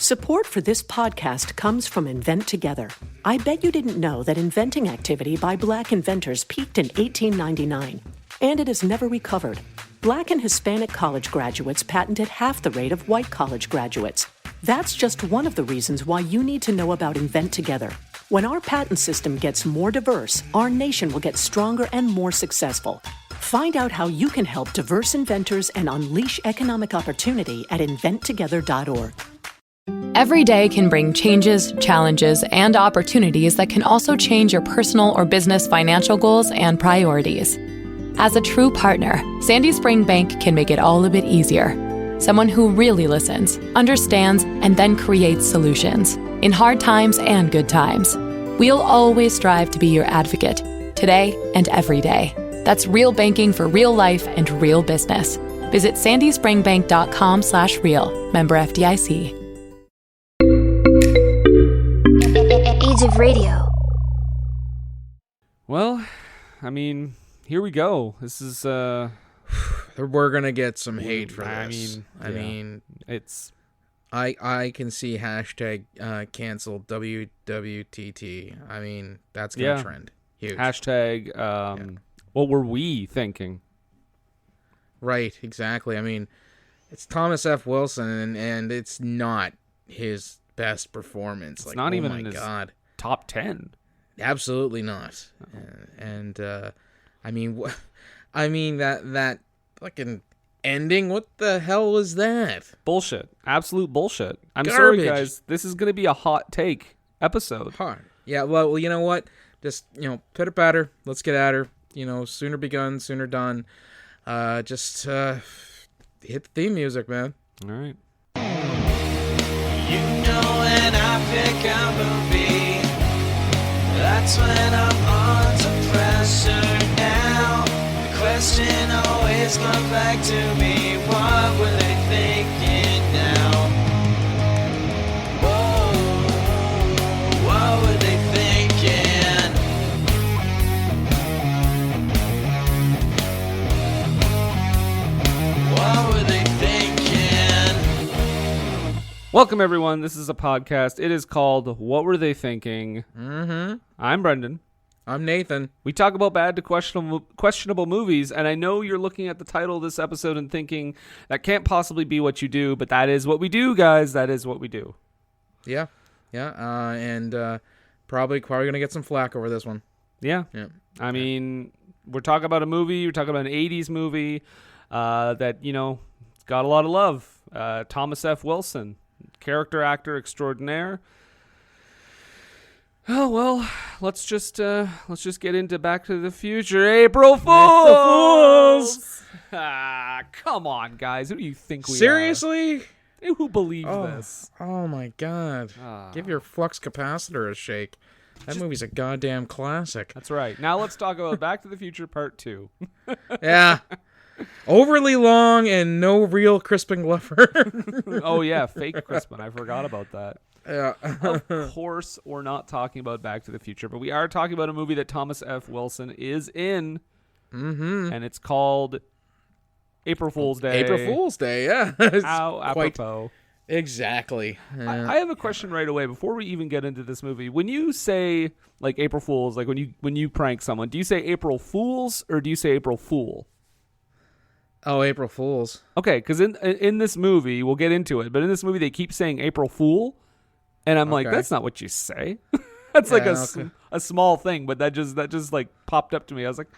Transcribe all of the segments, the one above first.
Support for this podcast comes from Invent Together. I bet you didn't know that inventing activity by Black inventors peaked in 1899, and it has never recovered. Black and Hispanic college graduates patented half the rate of white college graduates. That's just one of the reasons why you need to know about Invent Together. When our patent system gets more diverse, our nation will get stronger and more successful. Find out how you can help diverse inventors and unleash economic opportunity at inventtogether.org. Every day can bring changes, challenges, and opportunities that can also change your personal or business financial goals and priorities. As a true partner, Sandy Spring Bank can make it all a bit easier. Someone who really listens, understands, and then creates solutions in hard times and good times. We'll always strive to be your advocate, today and every day. That's real banking for real life and real business. Visit sandyspringbank.com/real. Member FDIC. Age of Radio. Well, I mean, here we go. This is we're gonna get some hate for this. I mean, it's. I can see hashtag cancel WWTT. I mean, that's gonna trend huge. Hashtag. What were we thinking? Right, exactly. I mean, it's Thomas F. Wilson, and it's not his best performance. It's not even in his top 10. Absolutely not. And I mean, that fucking ending. What the hell was that? Bullshit. Absolute bullshit. I'm Garbage. sorry, guys. This is gonna be a hot take episode. Hard. Yeah. Well, you know what? Just put it better. Let's get at her. Sooner begun, sooner done. Just hit the theme music, man. All right. When I pick a movie, that's when I'm under pressure now. The question always comes back to me, what were they thinking now? Whoa, what were they thinking? What were they thinking? Welcome, everyone. This is a podcast. It is called What Were They Thinking? Mm-hmm. I'm Brendan. I'm Nathan. We talk about bad to questionable movies, and I know you're looking at the title of this episode and thinking, that can't possibly be what you do, but that is what we do, guys. That is what we do. Yeah. And probably going to get some flack over this one. Yeah. I mean, we're talking about a movie. We're talking about an 80s movie that, got a lot of love. Thomas F. Wilson. Character actor extraordinaire. Oh well, let's just get into Back to the Future. April Fools! Come on, guys. Who do you think we Seriously? are? Who believes this? Oh my God! Give your flux capacitor a shake. That movie's a goddamn classic. That's right. Now let's talk about Back to the Future Part 2. Yeah. Overly long and no real Crispin Glover. Oh yeah, fake Crispin. I forgot about that. Yeah. Of course, we're not talking about Back to the Future, but we are talking about a movie that Thomas F. Wilson is in, and it's called April Fool's Day. April Fool's Day, yeah. How apropos. Exactly. I have a question right away before we even get into this movie. When you say like April Fools, like when you prank someone, do you say April Fools or do you say April Fool? Oh, April Fools. Okay, because in this movie, we'll get into it, but in this movie they keep saying April Fool, and I'm like, that's not what you say. That's like a small thing, but that just like popped up to me. I was like,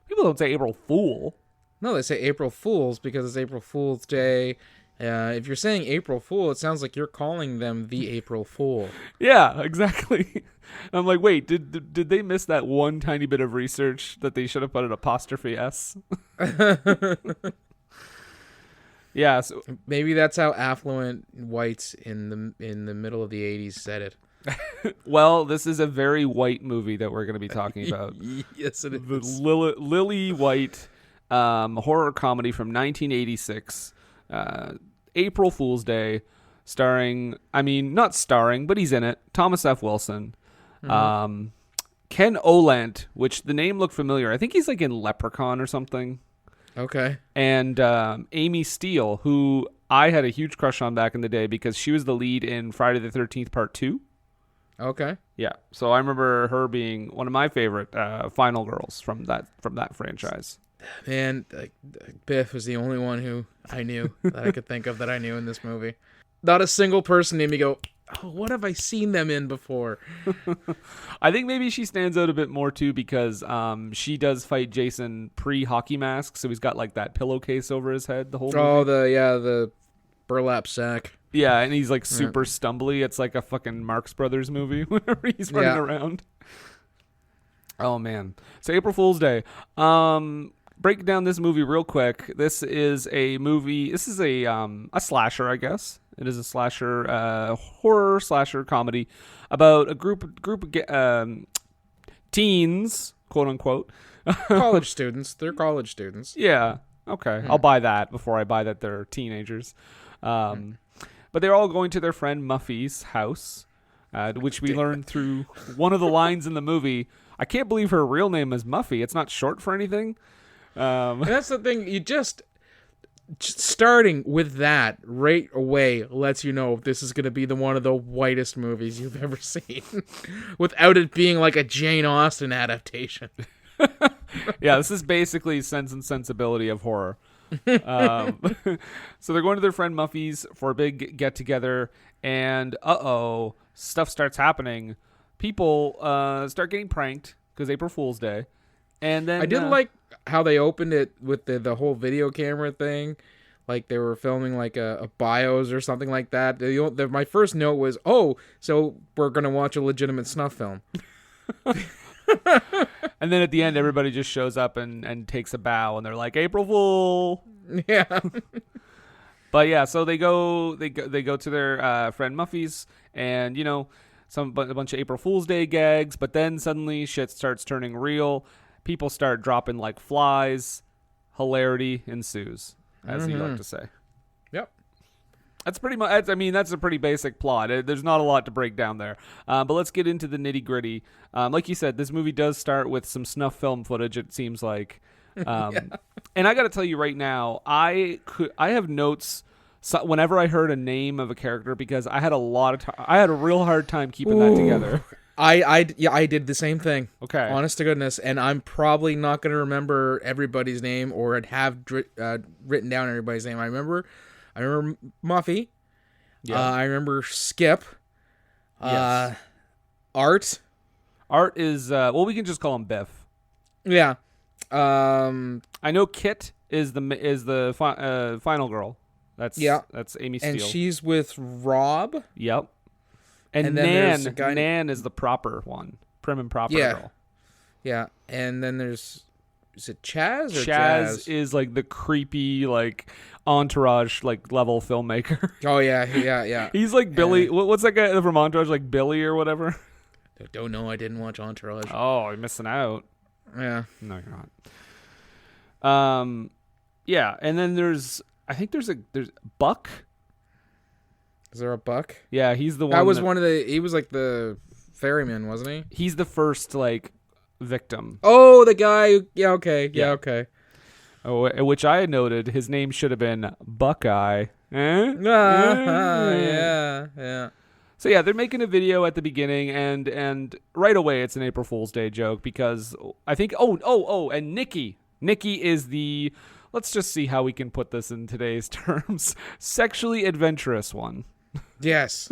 people don't say April Fool. No, they say April Fools because it's April Fool's Day. If you're saying April Fool, it sounds like you're calling them the April Fool. Yeah, exactly. I'm like, wait, did they miss that one tiny bit of research that they should have put an apostrophe S? Yeah, so maybe that's how affluent whites in the middle of the 80s said it. Well, this is a very white movie that we're going to be talking about. Yes, it is. The Lily White horror comedy from 1986, April Fool's Day, not starring, but he's in it, Thomas F. Wilson. Mm-hmm. Ken Olant, which the name looked familiar. I think he's like in Leprechaun or something. Okay. And Amy Steele, who I had a huge crush on back in the day because she was the lead in Friday the 13th Part 2. Okay. Yeah, so I remember her being one of my favorite final girls from that franchise. Man, Biff was the only one who I knew that I could think of that I knew in this movie. Not a single person made me go, oh, what have I seen them in before? I think maybe she stands out a bit more too because she does fight Jason pre-hockey mask, so he's got like that pillowcase over his head the whole movie. Oh, the burlap sack. Yeah, and he's like super stumbly. It's like a fucking Marx Brothers movie whenever he's running around. Oh man. So April Fool's Day. Break down this movie real quick. This is a movie. This is a slasher, I guess. It is a slasher, horror slasher comedy about a group of teens, quote unquote. College students. They're college students. Yeah. Okay. I'll buy that before I buy that they're teenagers. But they're all going to their friend Muffy's house, which we learned through one of the lines in the movie. I can't believe her real name is Muffy. It's not short for anything. And that's the thing. You just starting with that right away lets you know this is going to be one of the whitest movies you've ever seen without it being like a Jane Austen adaptation. Yeah, this is basically Sense and Sensibility of horror. So they're going to their friend Muffy's for a big get-together, and stuff starts happening. People start getting pranked because April Fool's Day. And then I did like how they opened it with the whole video camera thing. Like they were filming like a bios or something like that. My first note was, so we're going to watch a legitimate snuff film. And then at the end, everybody just shows up and takes a bow, and they're like, April Fool! Yeah. But yeah, so they go to their friend Muffy's, and, a bunch of April Fool's Day gags, but then suddenly shit starts turning real. People start dropping like flies. Hilarity ensues, as you like to say. Yep. That's pretty much. That's a pretty basic plot. There's not a lot to break down there. But let's get into the nitty gritty. Like you said, this movie does start with some snuff film footage. It seems like, and I got to tell you right now, I have notes. So whenever I heard a name of a character, because I had a real hard time keeping that together. I did the same thing. Okay. Honest to goodness, and I'm probably not going to remember everybody's name or have written down everybody's name. I remember Muffy. Yeah. I remember Skip. Yes. Art. Art is we can just call him Biff. Yeah. I know Kit is the final girl. That's Amy Steele. And she's with Rob. Yep. And Nan is the proper one. Prim and proper girl. Yeah. And then is it Chaz or Chaz Jazz? is like the creepy, like Entourage like level filmmaker. Oh yeah. He's like Billy. What's that guy from Entourage? Like Billy or whatever. I don't know. I didn't watch Entourage. Oh, you're missing out. Yeah. No, you're not. Yeah, and then there's Buck. Is there a Buck? Yeah, he's the one. That was he was like the ferryman, wasn't he? He's the first like victim. Oh, the guy. Yeah, okay. Yeah, okay. Oh, which I had noted his name should have been Buckeye. Yeah. So yeah, they're making a video at the beginning, and right away it's an April Fool's Day joke because I think and Nikki is the, let's just see how we can put this in today's terms, sexually adventurous one. Yes.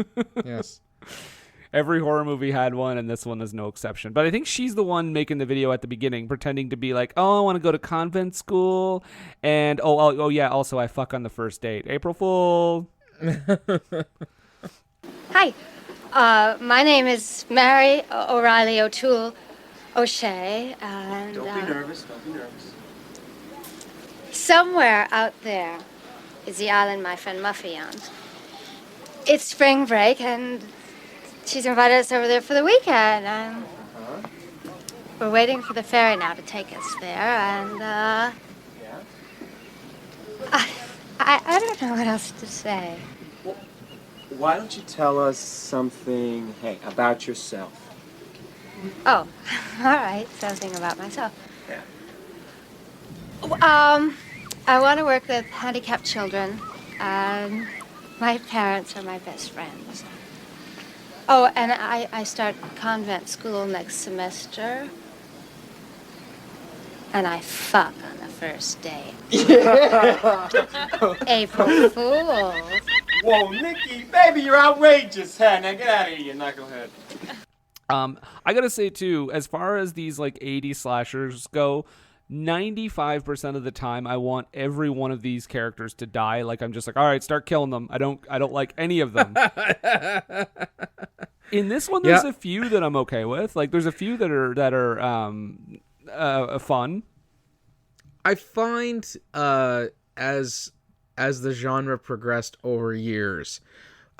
Every horror movie had one, and this one is no exception. But I think she's the one making the video at the beginning, pretending to be like, I want to go to convent school, and yeah, also I fuck on the first date. April Fool. Hi, my name is Mary O'Reilly O'Toole O'Shea, and Don't be nervous. somewhere out there is the island my friend Muffy owns. It's spring break, and she's invited us over there for the weekend, and we're waiting for the ferry now to take us there, and I don't know what else to say. Well, why don't you tell us something, about yourself? Oh, all right, something about myself. Yeah. I want to work with handicapped children My parents are my best friends. Oh, and I start convent school next semester. And I fuck on the first day. April Fool. Whoa, Nikki, baby, you're outrageous. Hey, now get out of here, you knucklehead. I gotta say too, as far as these like 80 slashers go, 95% of the time I want every one of these characters to die. Like I'm just like, all right, start killing them. I don't like any of them. In this one, there's a few that I'm okay with. Like there's a few that are fun. I find as the genre progressed over years,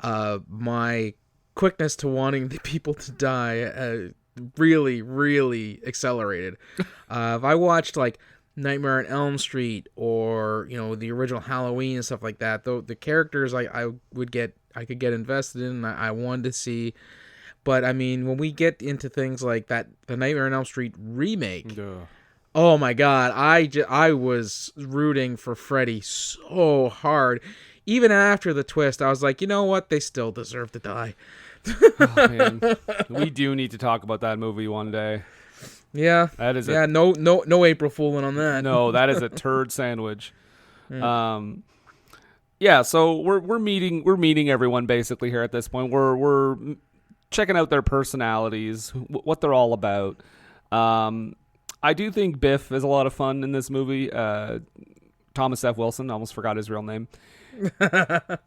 my quickness to wanting the people to die really, really accelerated. If I watched like Nightmare on Elm Street or the original Halloween and stuff like that, though the characters I could get invested in, and I wanted to see. But I mean, when we get into things like that, the Nightmare on Elm Street remake. Oh my God, I was rooting for Freddy so hard. Even after the twist, I was like, you know what? They still deserve to die. Oh, man. We do need to talk about that movie one day. Yeah. That is no April Fooling on that. No, that is a turd sandwich. Yeah. So we're meeting everyone basically here at this point. We're checking out their personalities, what they're all about. I do think Biff is a lot of fun in this movie. Thomas F. Wilson, almost forgot his real name.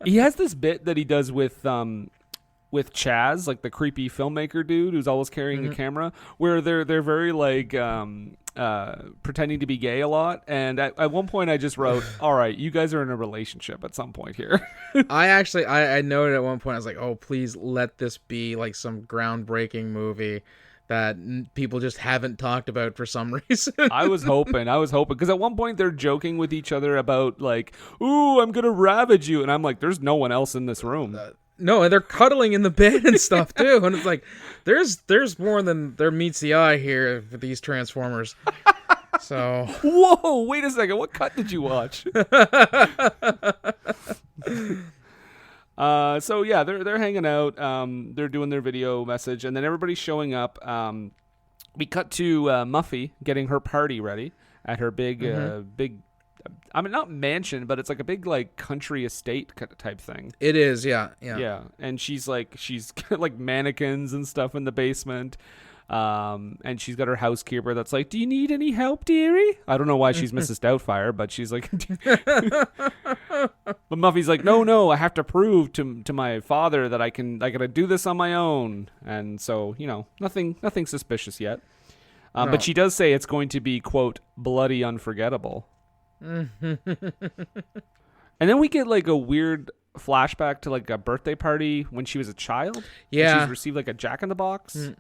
He has this bit that he does with Chaz, like the creepy filmmaker dude who's always carrying a camera, where they're very like pretending to be gay a lot. And at one point I just wrote, all right, you guys are in a relationship at some point here. I noted at one point, I was like, oh, please let this be like some groundbreaking movie that people just haven't talked about for some reason. I was hoping, because at one point they're joking with each other about like, ooh, I'm going to ravage you. And I'm like, there's no one else in this room. No, and they're cuddling in the bed and stuff too. And it's like, there's more than there meets the eye here with these Transformers. So. Whoa, wait a second. What cut did you watch? So yeah, they're hanging out. They're doing their video message, and then everybody's showing up. We cut to Muffy getting her party ready at her big. I mean, not mansion, but it's like a big like country estate type thing. It is, yeah. And she's got like mannequins and stuff in the basement. And she's got her housekeeper that's like, do you need any help, dearie? I don't know why she's Mrs. Doubtfire, but she's like, but Muffy's like, no, I have to prove to my father that I gotta do this on my own. And so, nothing suspicious yet. No. But she does say it's going to be, quote, bloody unforgettable. And then we get like a weird flashback to like a birthday party when she was a child. Yeah. She's received like a Jack-in-the-Box.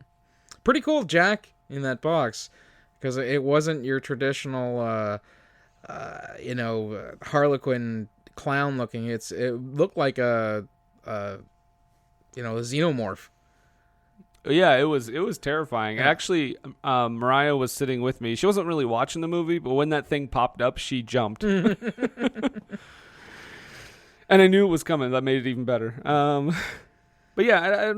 Pretty cool Jack in that box, because it wasn't your traditional Harlequin clown looking. It looked like a xenomorph. Yeah, it was terrifying. Yeah. Actually, Mariah was sitting with me. She wasn't really watching the movie, but when that thing popped up, she jumped. And I knew it was coming. That made it even better. But yeah,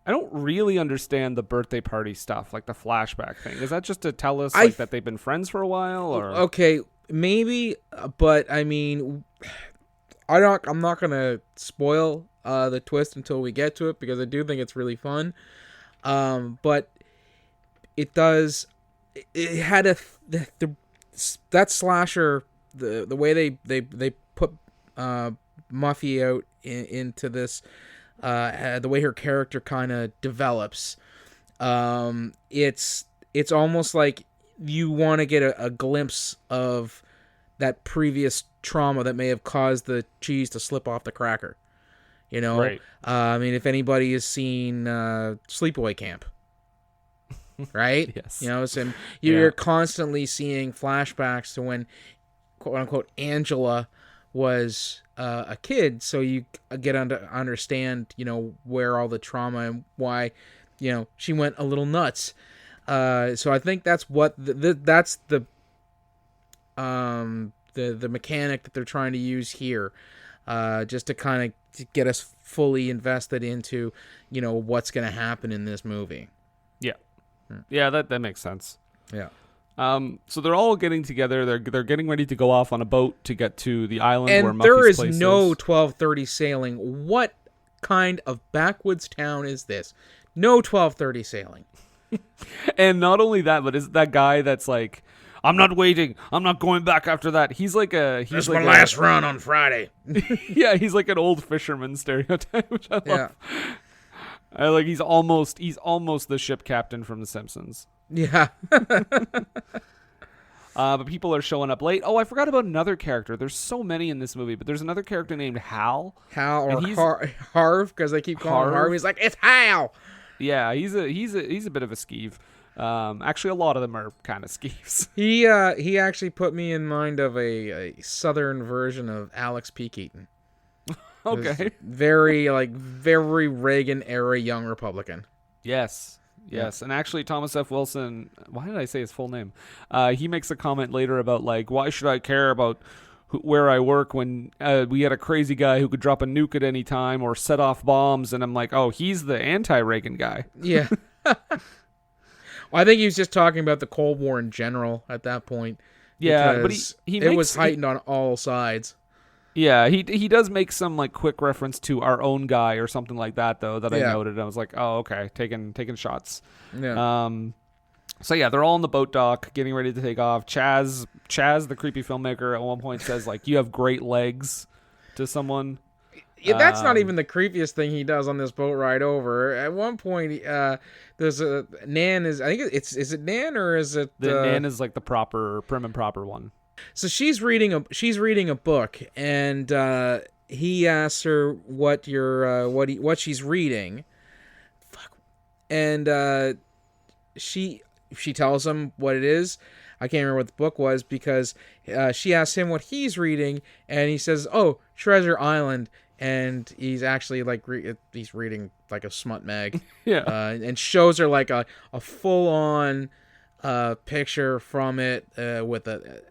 I don't really understand the birthday party stuff, like the flashback thing. Is that just to tell us that they've been friends for a while, or okay, maybe, but I mean, I'm not gonna spoil the twist until we get to it, because I do think it's really fun. But it does. It had that slasher, the way they put Muffy out into this. The way her character kind of develops, it's almost like you want to get a glimpse of that previous trauma that may have caused the cheese to slip off the cracker. Right. I mean, if anybody has seen Sleepaway Camp, right? Yes. So you're constantly seeing flashbacks to when, quote unquote, Angela was a kid, so you get to understand, where all the trauma and why, she went a little nuts. So I think that's what that's the the mechanic that they're trying to use here, just to kind of get us fully invested into, what's going to happen in this movie. Yeah, that makes sense. Yeah. So they're all getting together. They're getting ready to go off on a boat to get to the island where And Muffy's there is place no is. 12:30 sailing. What kind of backwoods town is this? No 12:30 sailing. And not only that, but is that guy that's like, I'm not waiting. I'm not going back after that. He's like That's my last run on Friday. Yeah, he's like an old fisherman stereotype, which I love. Yeah. He's almost the ship captain from The Simpsons. Yeah. But people are showing up late. Oh, I forgot about another character. There's so many in this movie, but there's another character named Hal. Hal And or he's- Harv, because they keep calling him Harv? Harv. He's like, it's Hal. Yeah, he's a bit of a skeeve. Actually, a lot of them are kind of skeeves. He actually put me in mind of a southern version of Alex P. Keaton. Okay. Very Reagan era young Republican. Yes. And actually, Thomas F. Wilson, why did I say his full name? He makes a comment later about, like, why should I care about where I work when we had a crazy guy who could drop a nuke at any time or set off bombs? And I'm like, oh, he's the anti-Reagan guy. Yeah. Well, I think he was just talking about the Cold War in general at that point. Yeah, but because he it was heightened on all sides. Yeah, he does make some like quick reference to Our Own Guy or something like that though that I noted. I was like, oh, okay, taking shots. Yeah. So yeah, they're all on the boat dock, getting ready to take off. Chaz, the creepy filmmaker, at one point says like, "You have great legs," to someone. Yeah, that's not even the creepiest thing he does on this boat ride over. At one point, there's a Nan is. I think is it Nan or is it? The Nan is like the proper prim and proper one. So she's reading a book, and he asks her what she's reading. Fuck. And she tells him what it is. I can't remember what the book was because she asks him what he's reading, and he says, "Oh, Treasure Island." And he's actually like he's reading like a smut mag, and shows her like a full on picture from it with a.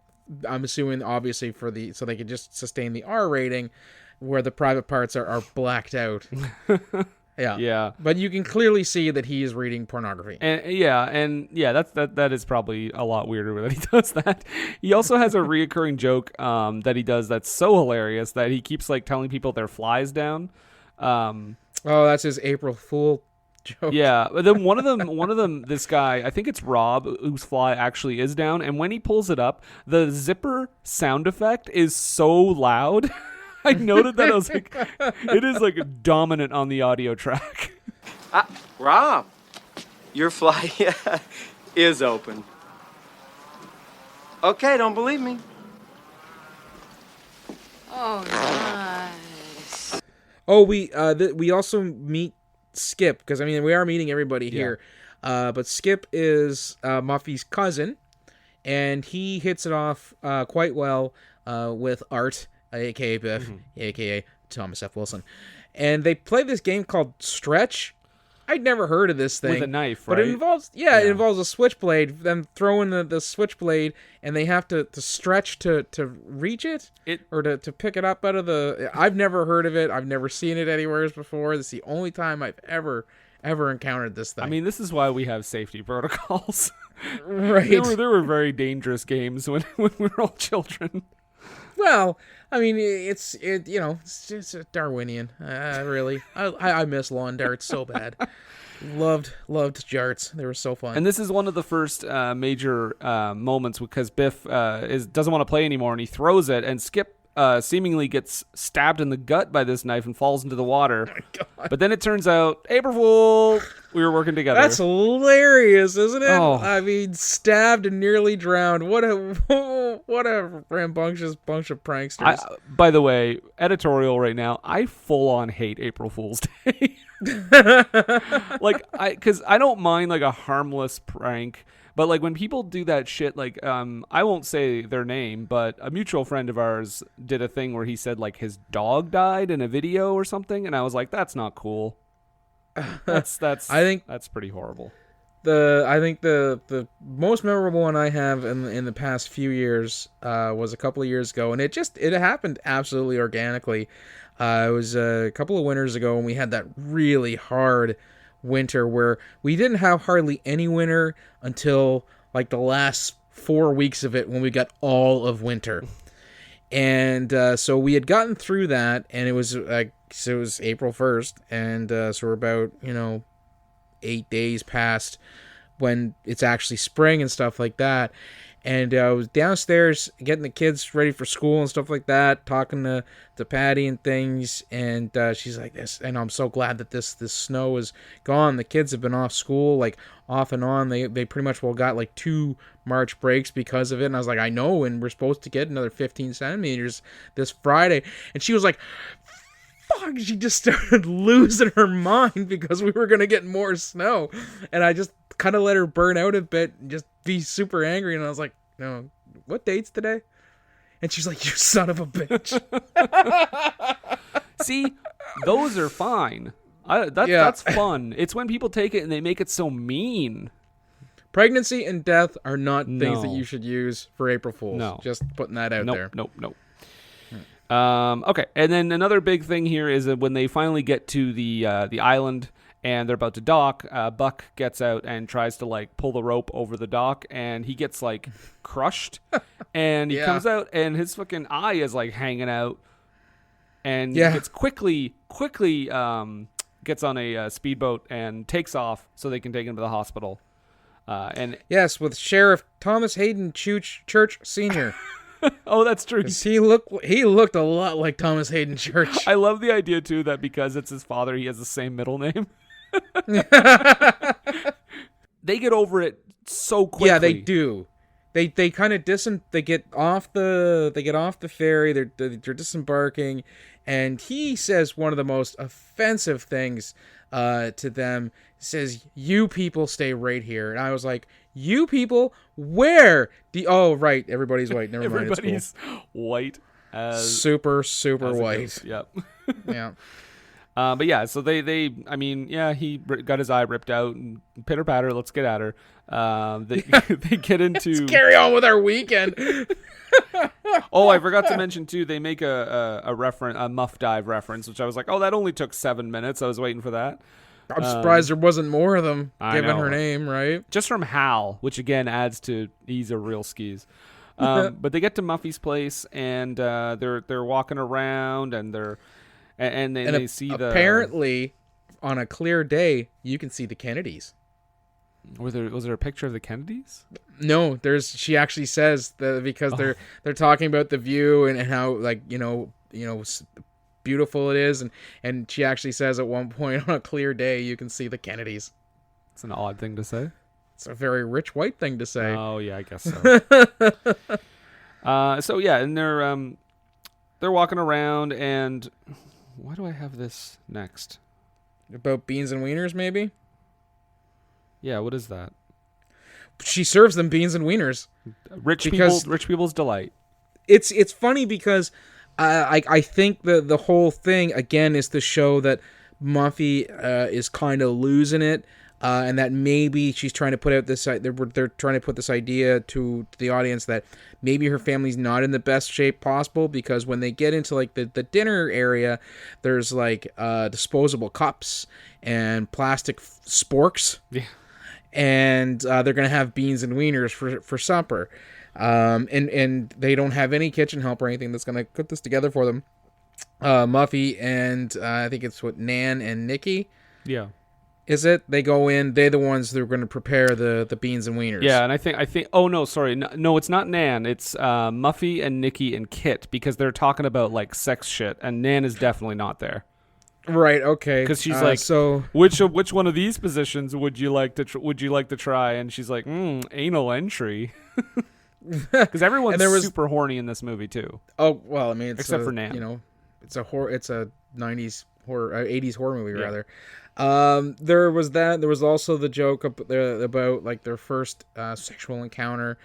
I'm assuming obviously so they could just sustain the R rating, where the private parts are blacked out. Yeah. But you can clearly see that he is reading pornography. And that is probably a lot weirder that he does that. He also has a reoccurring joke that he does that's so hilarious that he keeps like telling people their flies down. That's his April Fool joke. Yeah, but then one of them, this guy, I think it's Rob, whose fly actually is down, and when he pulls it up, the zipper sound effect is so loud. I noted that. I was like, it is like dominant on the audio track. Rob, your fly is open. Okay, don't believe me. Oh, nice. Oh, we also meet Skip, because I mean we are meeting everybody here, but Skip is Muffy's cousin, and he hits it off quite well with Art, aka Biff, aka Thomas F. Wilson, and they play this game called Stretch. I'd never heard of this thing. With a knife, but right? it involves it involves a switchblade. Them throwing the switchblade, and they have to stretch to reach it or to pick it up out of the. I've never heard of it. I've never seen it anywhere before. This is the only time I've ever encountered this thing. I mean, this is why we have safety protocols. Right. There were very dangerous games when we were all children. Well, I mean, it's just Darwinian. Really, I miss lawn darts so bad. Loved jarts. They were so fun. And this is one of the first major moments because Biff doesn't want to play anymore, and he throws it, and Skip seemingly gets stabbed in the gut by this knife and falls into the water. Oh my God. But then it turns out, April Fool, we were working together. That's hilarious, isn't it? Oh. I mean, stabbed and nearly drowned. What a rambunctious bunch of pranksters. By the way, editorial right now, I full on hate April Fool's Day. Because I don't mind like a harmless prank, but like when people do that shit, like I won't say their name, but a mutual friend of ours did a thing where he said like his dog died in a video or something, and I was like, that's not cool. I think that's pretty horrible. I think the most memorable one I have in the past few years was a couple of years ago, and it happened absolutely organically. It was a couple of winters ago when we had that really hard winter where we didn't have hardly any winter until like the last 4 weeks of it when we got all of winter. And so we had gotten through that, and it was April 1st, and so we're about 8 days past when it's actually spring and stuff like that. And I was downstairs getting the kids ready for school and stuff like that, talking to Patty and things, and she's like, "This," and I'm so glad that this snow is gone. The kids have been off school, like off and on. They pretty much got like 2 March breaks because of it. And I was like, I know, and we're supposed to get another 15 centimeters this Friday. And she was like, fuck, she just started losing her mind because we were going to get more snow. And I just kind of let her burn out a bit and just be super angry. And I was like, no, what date's today? And she's like, you son of a bitch. See, those are fine. That's fun. It's when people take it and they make it so mean. Pregnancy and death are not things that you should use for April Fools. No. Just putting that out there. Nope. Okay, and then another big thing here is that when they finally get to the island and they're about to dock, Buck gets out and tries to like pull the rope over the dock, and he gets like crushed, and he comes out and his fucking eye is like hanging out, and he gets quickly gets on a speedboat and takes off so they can take him to the hospital. And yes, with Sheriff Thomas Hayden Church Sr. Oh, that's true. He looked a lot like Thomas Hayden Church. I love the idea too that because it's his father, he has the same middle name. They get over it so quickly. Yeah, they do. They kind of they get off the ferry. They're disembarking, and he says one of the most offensive things to them. He says, "You people stay right here." And I was like, "You people, where?" Oh, right, everybody's white. Never mind. Everybody's white as super white. Yep. Yeah. But yeah, so he got his eye ripped out, and pitter patter, let's get at her. They get into let's carry on with our weekend. Oh, I forgot to mention too. They make a Muff Dive reference, which I was like, oh, that only took 7 minutes. I was waiting for that. I'm surprised there wasn't more of them, given her name, right? Just from Hal, which again adds to he's a real skis. But they get to Muffy's place, and they're walking around, and they see apparently on a clear day you can see the Kennedys. Was there a picture of the Kennedys? No, she actually says that because they're talking about the view and how beautiful it is, and she actually says at one point on a clear day you can see the Kennedys. It's an odd thing to say. It's a very rich white thing to say. Oh yeah, I guess so. So yeah, and they're walking around, and why do I have this next? About beans and wieners, maybe? Yeah, what is that? She serves them beans and wieners. Rich people's delight. It's funny because I think the whole thing again is to show that Muffy is kind of losing it, and that maybe she's trying to put out this. They're trying to put this idea to the audience that maybe her family's not in the best shape possible, because when they get into like the dinner area, there's like disposable cups and plastic sporks. Yeah. And they're going to have beans and wieners for supper. And they don't have any kitchen help or anything that's going to put this together for them. Muffy and I think it's Nan and Nikki. Yeah. Is it? They go in. They're the ones that are going to prepare the beans and wieners. Yeah, and I think. Oh no, sorry, no, it's not Nan. It's Muffy and Nikki and Kit, because they're talking about like sex shit, and Nan is definitely not there. Right. Okay. Because she's like, so which one of these positions would you like to try? And she's like, anal entry. Because everyone's super horny in this movie too. Oh well, I mean, except for Nan. It's a 90s horror, 80s horror movie rather. There was that. There was also the joke about like their first sexual encounter.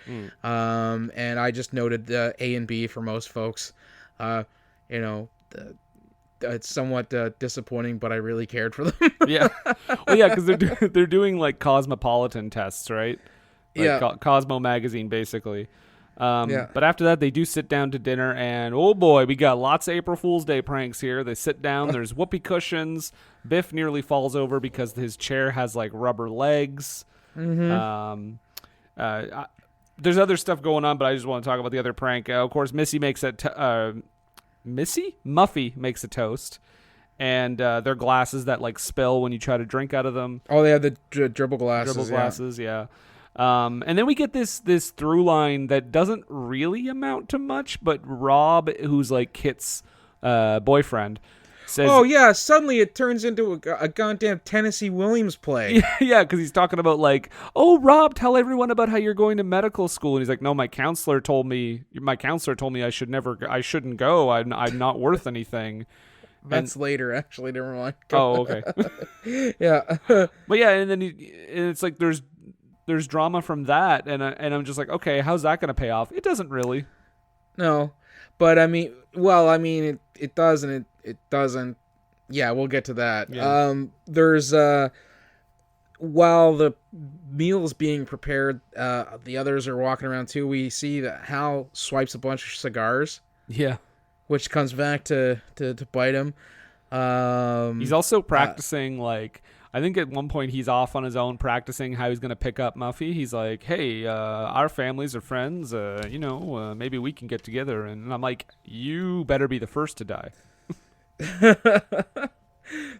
And I just noted A and B for most folks. it's somewhat disappointing, but I really cared for them. Yeah. Well, yeah, because they're doing like cosmopolitan tests, right? Like Yeah. Cosmo magazine, basically. Yeah. But after that, they do sit down to dinner, and oh boy, we got lots of April Fool's Day pranks here. They sit down. There's whoopee cushions. Biff nearly falls over because his chair has like rubber legs. Mm-hmm. There's other stuff going on, but I just want to talk about the other prank. Of course, Muffy makes a toast, and their glasses that like spill when you try to drink out of them. Oh, they have the dribble glasses. Dribble glasses, yeah. And then we get this through line that doesn't really amount to much, but Rob, who's like Kit's boyfriend, says, "Oh yeah!" Suddenly it turns into a goddamn Tennessee Williams play. Yeah, because he's talking about like, "Oh, Rob, tell everyone about how you're going to medical school," and he's like, "No, my counselor told me I shouldn't go. I'm not worth anything." That's later, actually. Never mind. Oh, okay. Yeah. But yeah, and then it's like there's drama from that, and I'm just like, okay, how's that going to pay off? It doesn't really. No, but I mean, it does and it doesn't. Yeah, we'll get to that. Yeah. There's while the meal's being prepared, the others are walking around too. We see that Hal swipes a bunch of cigars. Yeah. Which comes back to bite him. He's also practicing, like, I think at one point he's off on his own practicing how he's going to pick up Muffy. He's like, hey, our families are friends. Maybe we can get together. And I'm like, you better be the first to die.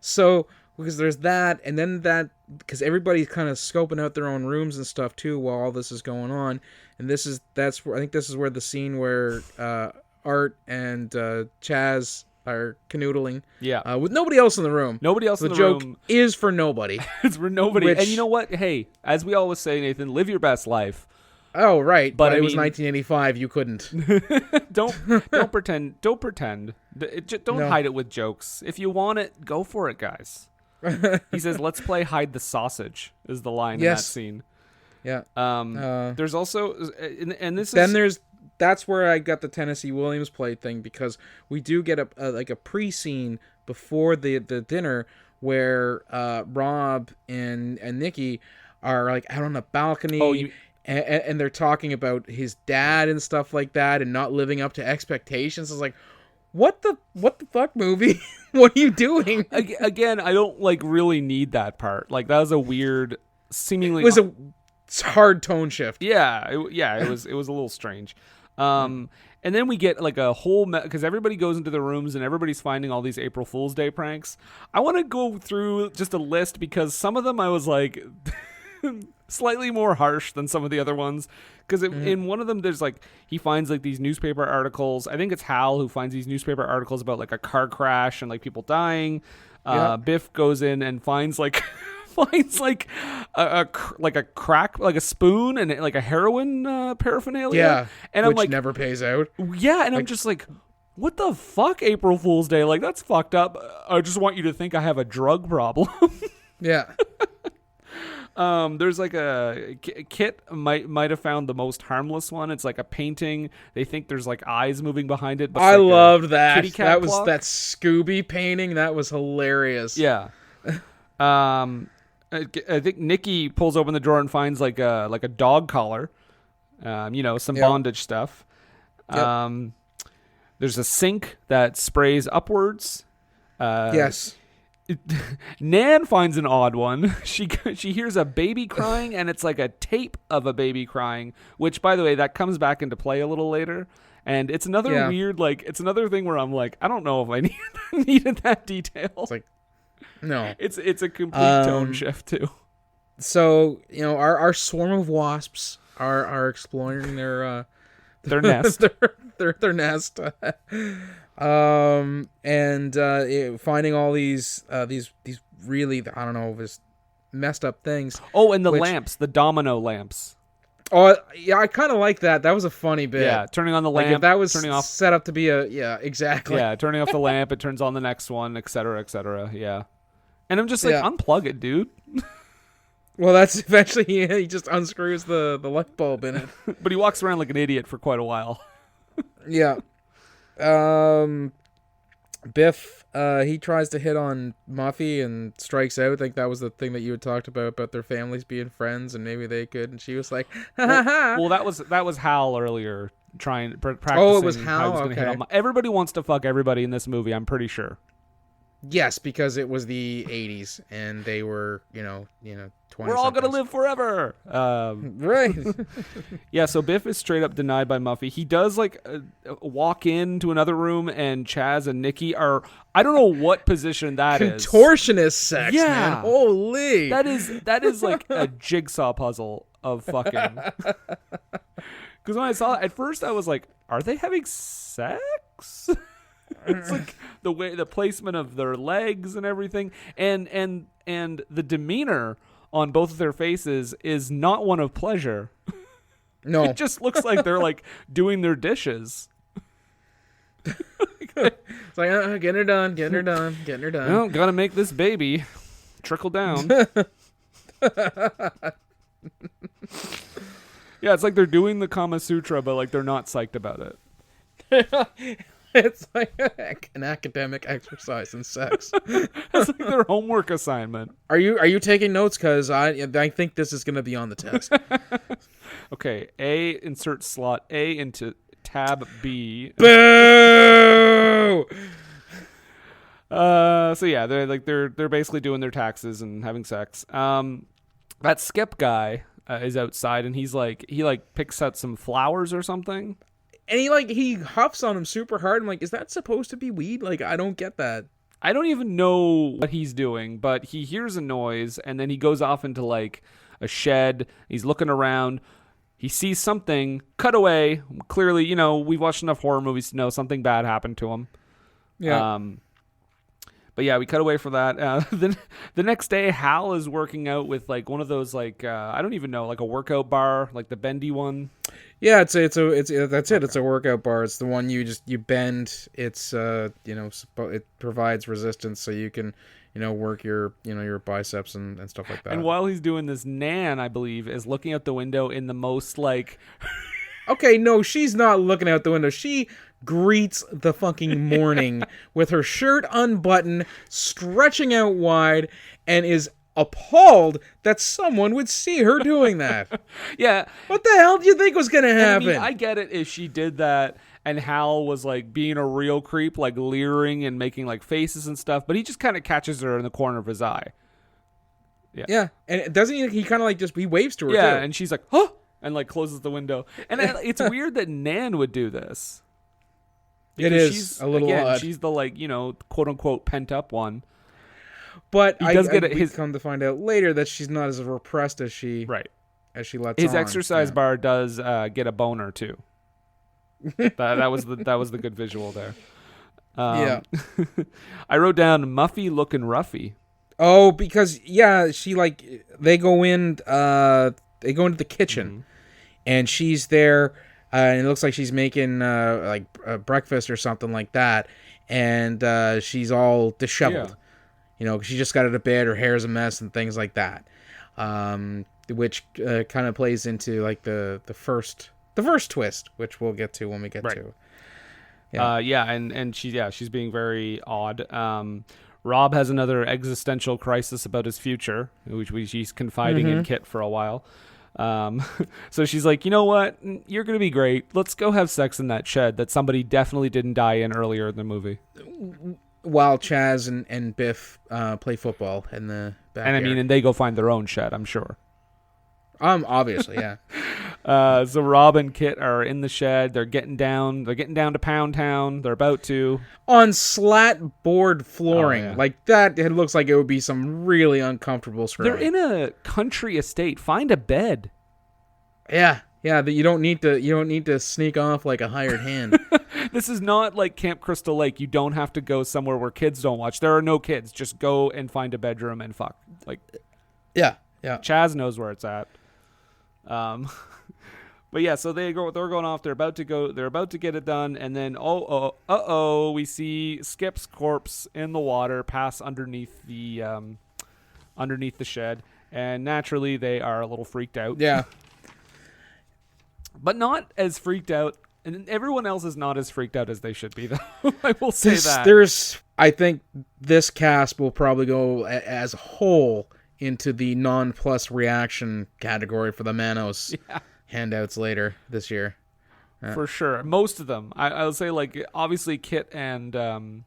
So, because there's that, and then that, because everybody's kind of scoping out their own rooms and stuff too while all this is going on. And I think this is where the scene where Art and Chaz are canoodling. Yeah. With nobody else in the room. Nobody else in the joke room. is for nobody. It's for nobody. And you know what? Hey, as we always say, Nathan, live your best life. Oh, right. But it was mean, 1985. You couldn't. Don't pretend. Don't pretend. Don't hide it with jokes. If you want it, go for it, guys. He says, let's play hide the sausage is the line in that scene. Yeah. There's also, and this is... That's where I got the Tennessee Williams play thing, because we do get a pre-scene before the dinner where Rob and Nikki are like out on the balcony and they're talking about his dad and stuff like that and not living up to expectations. It's like, what the fuck, movie? What are you doing? Again, I don't like really need that part. Like, that was a weird, seemingly... It was a hard tone shift. Yeah, it was a little strange. And then we get like a whole because everybody goes into the rooms and everybody's finding all these April Fool's Day pranks. I want to go through just a list because some of them I was like slightly more harsh than some of the other ones. Because in one of them, there's like he finds like these newspaper articles. I think it's Hal who finds these newspaper articles about like a car crash and like people dying. Biff goes in and finds like a crack, like a spoon and like a heroin paraphernalia. Yeah, and which I'm like, never pays out. Yeah, and I'm just like, what the fuck, April Fool's Day? Like, that's fucked up. I just want you to think I have a drug problem. Yeah. There's like a Kit might have found the most harmless one. It's like a painting. They think there's like eyes moving behind it. But I like loved that. Kitty cat That was clock. that Scooby painting. That was hilarious. Yeah. I think Nikki pulls open the drawer and finds like a dog collar, some bondage stuff. Yep. There's a sink that sprays upwards. Yes. Nan finds an odd one. She hears a baby crying, and it's like a tape of a baby crying, which, by the way, that comes back into play a little later. And it's another weird, like, it's another thing where I'm like, I don't know if I needed that detail. It's like, no. It's a complete tone shift, too. So, our swarm of wasps are exploring their nest. their nest. Finding all these really, I don't know, just messed up things. Oh, and the lamps, the domino lamps. Oh, yeah, I kind of like that. That was a funny bit. Yeah, turning on the lamp, if that was turning off, set up to be exactly. Yeah, turning off the lamp, it turns on the next one, et cetera, yeah. And I'm just like, unplug it, dude. Well, that's eventually he just unscrews the light bulb in it. But he walks around like an idiot for quite a while. Yeah. Biff he tries to hit on Muffy and strikes out. I think that was the thing that you had talked about their families being friends and maybe they could. And she was like, ha ha ha. Well, that was Hal earlier practicing. Oh, it was Hal? how he was gonna hit Okay. on everybody wants to fuck everybody in this movie, I'm pretty sure. Yes, because it was the 80s and they were, 20. We're all going to live forever. Right. Yeah, so Biff is straight up denied by Muffy. He does walk into another room and Chaz and Nikki are, I don't know what position that is. Contortionist sex, Yeah. man. Holy. That is like a jigsaw puzzle of fucking. Because when I saw it, at first I was like, are they having sex? It's like the placement of their legs and everything, and the demeanor on both of their faces is not one of pleasure. No, it just looks like they're like doing their dishes. It's like getting her done. Well, gotta make this baby trickle down. Yeah, it's like they're doing the Kama Sutra, but like they're not psyched about it. It's like an academic exercise in sex. It's like their homework assignment. Are you taking notes? Because I think this is going to be on the test. Okay, A, insert slot A into tab B. Boo! So yeah, they're basically doing their taxes and having sex. That Skip guy is outside and he picks out some flowers or something. And he huffs on him super hard. I'm like, is that supposed to be weed? Like, I don't get that. I don't even know what he's doing, but he hears a noise and then he goes off into like a shed. He's looking around. He sees something. Cut away. Clearly, we've watched enough horror movies to know something bad happened to him. Yeah. But yeah, we cut away for that. Then the next day, Hal is working out with like one of those like I don't even know, like a workout bar, like the bendy one. Yeah, that's it. It's a workout bar. It's the one you bend. It's it provides resistance so you can work your your biceps and stuff like that. And while he's doing this, Nan, I believe, is looking out the window in the most like. Okay, no, she's not looking out the window. She greets the fucking morning with her shirt unbuttoned, stretching out wide, and is appalled that someone would see her doing that. Yeah. What the hell do you think was going to happen? I get it if she did that and Hal was like being a real creep, like leering and making like faces and stuff, but he just kind of catches her in the corner of his eye. Yeah. And doesn't he kind of like he waves to her too. Yeah, and she's like, huh? And like closes the window. And it's weird that Nan would do this. It is a little odd. She's the like, quote unquote pent up one. But he does get come to find out later that she's not as repressed as she lets his on. exercise bar does get a boner too. that was the good visual there. Yeah. I wrote down Muffy looking roughy. Oh, because she they go into the kitchen, and she's there, and it looks like she's making breakfast or something like that, and she's all disheveled. Yeah. She just got out of bed, her hair's a mess, and things like that, which kind of plays into like the first twist, which we'll get to when we get to. Yeah. And she's being very odd. Rob has another existential crisis about his future, which he's confiding in Kit for a while. So she's like, you know what? You're going to be great. Let's go have sex in that shed that somebody definitely didn't die in earlier in the movie. While Chaz and Biff play football in the backyard. And they go find their own shed, I'm sure. Obviously, yeah. So Rob and Kit are in the shed. They're getting down to Pound Town. They're about to. On slat board flooring. Oh, yeah. Like that, it looks like it would be some really uncomfortable screwing. They're in a country estate. Find a bed. Yeah. Yeah, that you don't need to sneak off like a hired hand. This is not like Camp Crystal Lake. You don't have to go somewhere where kids don't watch. There are no kids. Just go and find a bedroom and fuck. Like, yeah. Chaz knows where it's at. But yeah, so they're going off. They're about to get it done, and then we see Skip's corpse in the water pass underneath the shed, and naturally they are a little freaked out. Yeah. But not as freaked out And everyone else is not as freaked out as they should be, though. I will say that. I think this cast will probably go as a whole into the non-plus reaction category for the Manos handouts later this year. For sure. Most of them. I'll say, like, obviously Kit and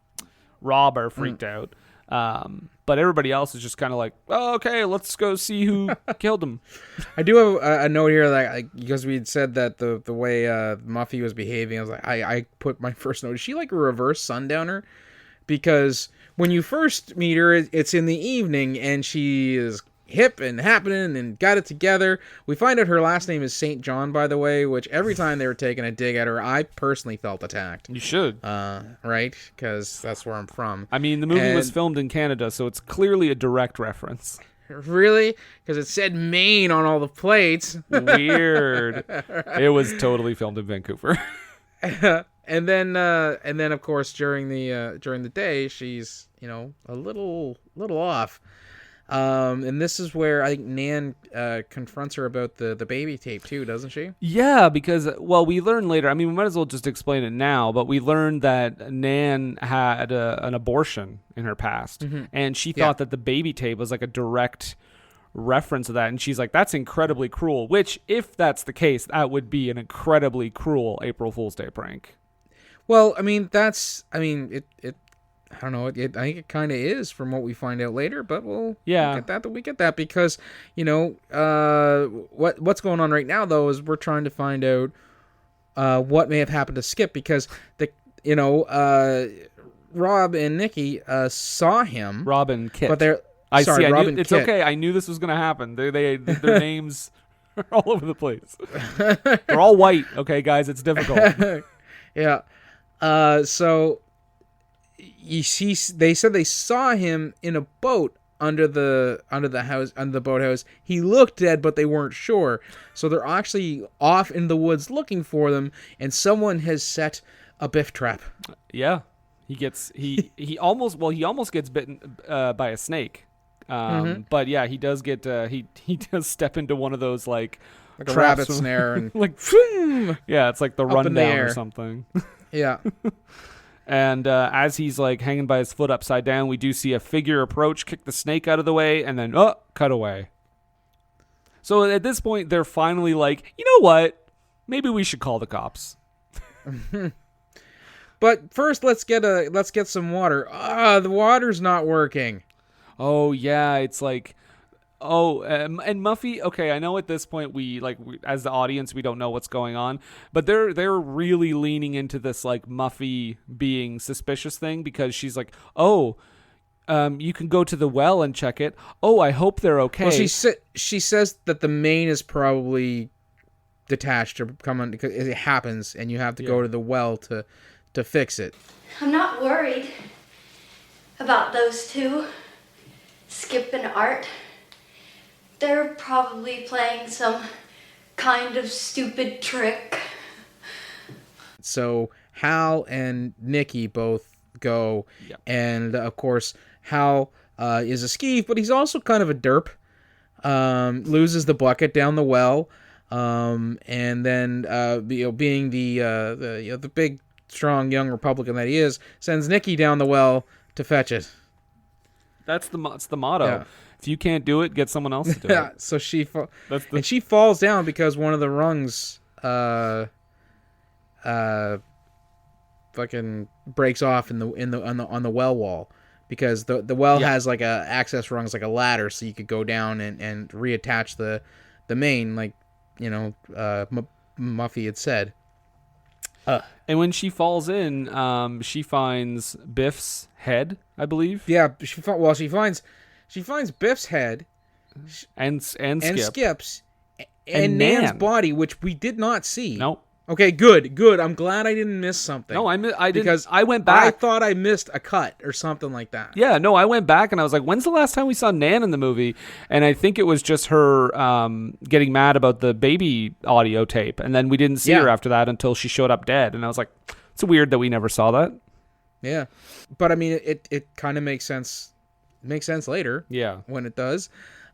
Rob are freaked out. But everybody else is just kind of like, oh, okay, let's go see who killed him. I do have a note here that because we had said that the way Muffy was behaving, I was like, I put my first note. Is she like a reverse sundowner? Because when you first meet her, it's in the evening, and she is hip and happening and got it together. We find out her last name is St. John, by the way, which every time they were taking a dig at her, I personally felt attacked. You should. Right? Because that's where I'm from. I mean, the movie was filmed in Canada, so it's clearly a direct reference. Really? Because it said Maine on all the plates. Weird. It was totally filmed in Vancouver. And then of course during the day she's a little off, and this is where I think Nan confronts her about the baby tape too, doesn't she? Yeah, because we learn later. I mean, we might as well just explain it now. But we learned that Nan had an abortion in her past, and she thought that the baby tape was like a direct reference to that, and she's like, that's incredibly cruel. Which, if that's the case, that would be an incredibly cruel April Fool's Day prank. Well, I mean, it I don't know. I think it kind of is from what we find out later, but we'll get that because what's going on right now though is we're trying to find out what may have happened to Skip, because Rob and Nikki saw him. Rob and Kit. But they're it's Kit. Okay. I knew this was going to happen. Their names are all over the place. They're all white. Okay, guys, it's difficult. Yeah. So you see, they said they saw him in a boat under the boathouse. He looked dead, but they weren't sure. So they're actually off in the woods looking for them, and someone has set a Biff trap. Yeah, he almost gets bitten by a snake. But yeah, he does get he does step into one of those like a rabbit snare and like yeah, it's like the rundown or something. Yeah. And as he's like hanging by his foot upside down, we do see a figure approach, kick the snake out of the way, and then cut away. So at this point, they're finally like, you know what? Maybe we should call the cops. But first, let's get some water. The water's not working. Oh yeah, it's like. Oh, and Muffy, okay, I know at this point we as the audience, we don't know what's going on, but they're really leaning into this like Muffy being suspicious thing, because she's like, oh, you can go to the well and check it. Oh, I hope they're okay. Well, she says that the main is probably detached or coming, because it happens, and you have to go to the well to fix it. I'm not worried about those two, Skip and Art. They're probably playing some kind of stupid trick. So Hal and Nikki both go, and of course Hal is a skeeve, but he's also kind of a derp. Loses the bucket down the well, and then being the big, strong young Republican that he is, sends Nikki down the well to fetch it. That's the motto. Yeah. If you can't do it, get someone else to do it. So she she falls down because one of the rungs fucking breaks off on the well wall, because the well has like a access rungs, like a ladder, so you could go down and reattach the main, like Muffy had said. And when she falls in, she finds Biff's head, I believe. Yeah, she finds Biff's head and Skip's and Nan's body, which we did not see. Nope. Okay, good. I'm glad I didn't miss something. No, I didn't. Because I went back. I thought I missed a cut or something like that. Yeah, no, I went back and I was like, when's the last time we saw Nan in the movie? And I think it was just her getting mad about the baby audio tape. And then we didn't see her after that until she showed up dead. And I was like, it's weird that we never saw that. Yeah. But I mean, it kind of makes sense. Makes sense later. Yeah. When it does.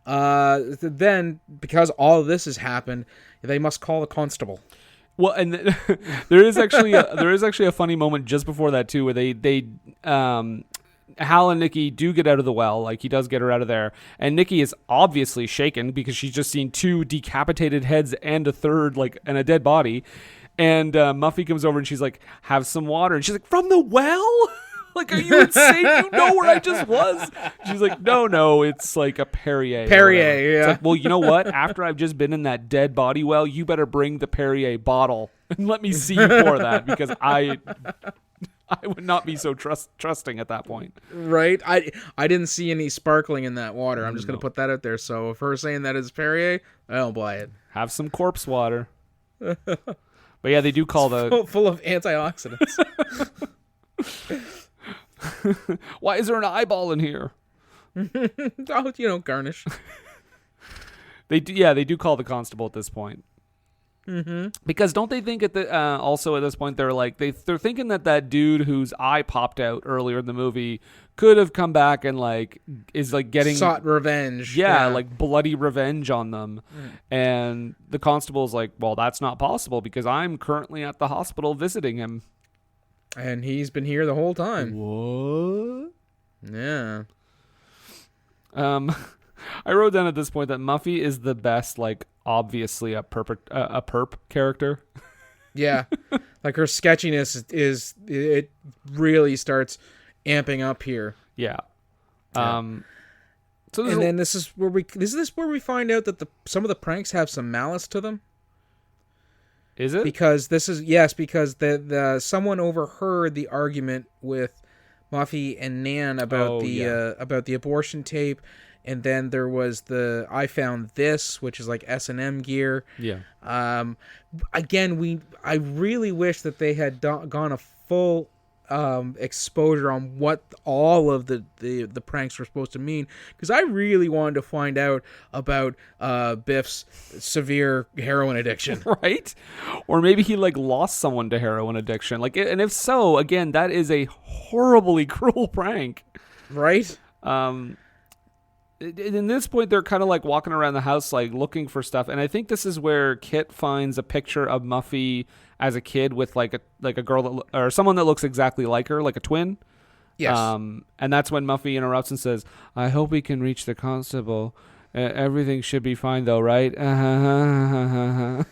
Then, because all of this has happened, they must call the constable. Well, and there is actually a funny moment just before that too, where they Hal and Nikki do get out of the well. Like, he does get her out of there, and Nikki is obviously shaken because she's just seen 2 decapitated heads and a third, like, and a dead body. And Muffy comes over and she's like, "Have some water," and she's like, "From the well?" Like, are you insane? You know where I just was? She's like, no, it's like a Perrier. Perrier, yeah. It's like, well, you know what? After I've just been in that dead body well, you better bring the Perrier bottle and let me see you pour that, because I would not be so trusting at that point. Right? I didn't see any sparkling in that water. I'm just going to put that out there. So if her saying that is Perrier, I don't buy it. Have some corpse water. But yeah, they do call full of antioxidants. Why is there an eyeball in here? Oh, garnish. They do call the constable at this point. Mm-hmm. Because don't they think also at this point they're like they're thinking that dude whose eye popped out earlier in the movie could have come back and like is like getting sought revenge. Yeah, like bloody revenge on them. And the constable's like, well, that's not possible because I'm currently at the hospital visiting him. And he's been here the whole time. What? Yeah. I wrote down at this point that Muffy is the best, like, obviously a perp character. Yeah. Like, her sketchiness it really starts amping up here. Yeah. And then this is where we find out that some of the pranks have some malice to them. Is it? Because the someone overheard the argument with Muffy and Nan about the abortion tape, and then there was the I found this, which is like S&M gear. Yeah. Again, I really wish that they had gone a full exposure on what all of the pranks were supposed to mean, because I really wanted to find out about Biff's severe heroin addiction. Right? Or maybe he like lost someone to heroin addiction. Like, and if so, again, that is a horribly cruel prank. Right? In this point, they're kind of like walking around the house, like looking for stuff, and I think this is where Kit finds a picture of Muffy as a kid with like a girl or someone that looks exactly like her, like a twin. Yes. And that's when Muffy interrupts and says, "I hope we can reach the constable. Everything should be fine, though, right?" And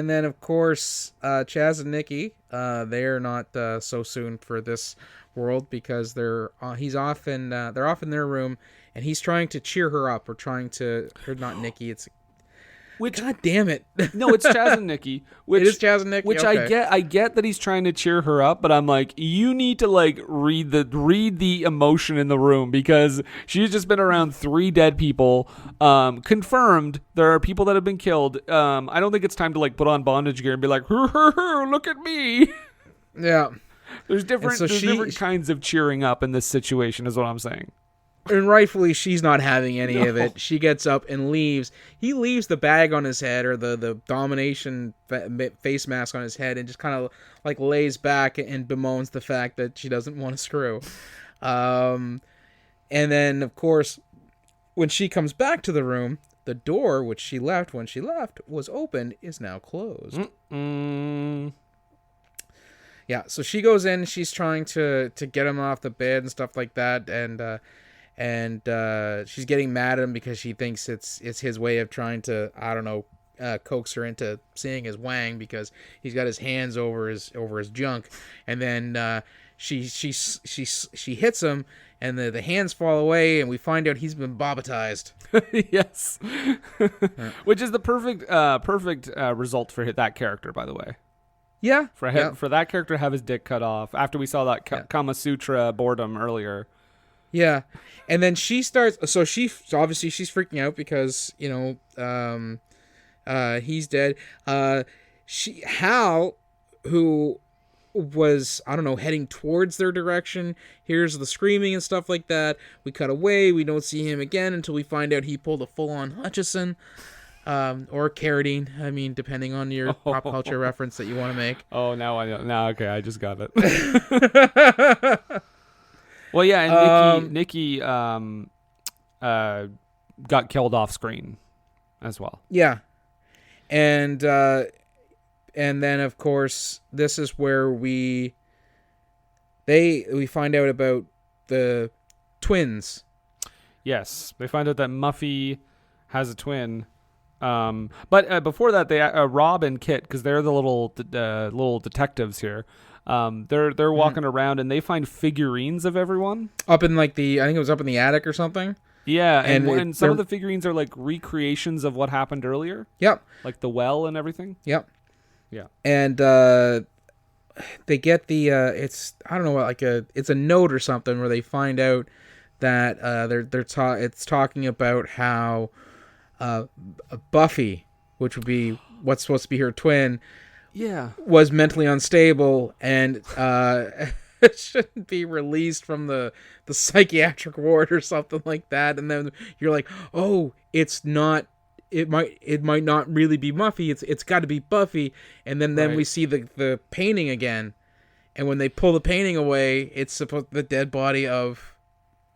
then of course, Chaz and Nikki, they're not so soon for this world, because they're off in their room, and he's trying to cheer her up, or not Nikki, God damn it. No, it's Chaz and Nikki. It is Chaz and Nikki. Which okay. I get that he's trying to cheer her up, but I'm like, you need to like read the emotion in the room, because she's just been around 3 dead people. Confirmed there are people that have been killed. I don't think it's time to like put on bondage gear and be like, look at me. Yeah. There's different kinds of cheering up in this situation, is what I'm saying. And rightfully, she's not having any of it. She gets up and leaves. He leaves the bag on his head, or the domination face mask on his head, and just kind of like lays back and bemoans the fact that she doesn't want to screw. And then, of course, when she comes back to the room, the door, which she left when she left, was open, is now closed. Yeah, so she goes in, she's trying to get him off the bed and stuff like that, and she's getting mad at him because she thinks it's his way of trying to, I don't know, coax her into seeing his wang, because he's got his hands over his junk, and then she hits him, and the hands fall away, and we find out he's been bobatized. Yes. Which is the perfect result for that character, by the way. Yeah. For that character to have his dick cut off after we saw that Kama Sutra boredom earlier. Yeah. And then she starts, so she's freaking out because, he's dead. Hal, who was, I don't know, heading towards their direction, hears the screaming and stuff like that. We cut away. We don't see him again until we find out he pulled a full-on Hutchison. Or Carradine, I mean, depending on your pop culture reference that you want to make. Oh, now I know. Now, okay, I just got it. Well, yeah, and Nikki got killed off screen as well. Yeah. And then of course this is where we find out about the twins. Yes, they find out that Muffy has a twin. But before that, they Rob and Kit, because they're the little detectives here. They're walking around and they find figurines of everyone up in I think it was up in the attic or something. Yeah, and some of the figurines are like recreations of what happened earlier. Yep. Like the well and everything. Yep. Yeah. And they get the it's a note or something where they find out that it's talking about how Buffy, which would be what's supposed to be her twin, was mentally unstable and shouldn't be released from the psychiatric ward or something like that. And then you're like, oh, it's not. It might not really be Muffy. It's got to be Buffy. And then we see the painting again, and when they pull the painting away, it's the dead body of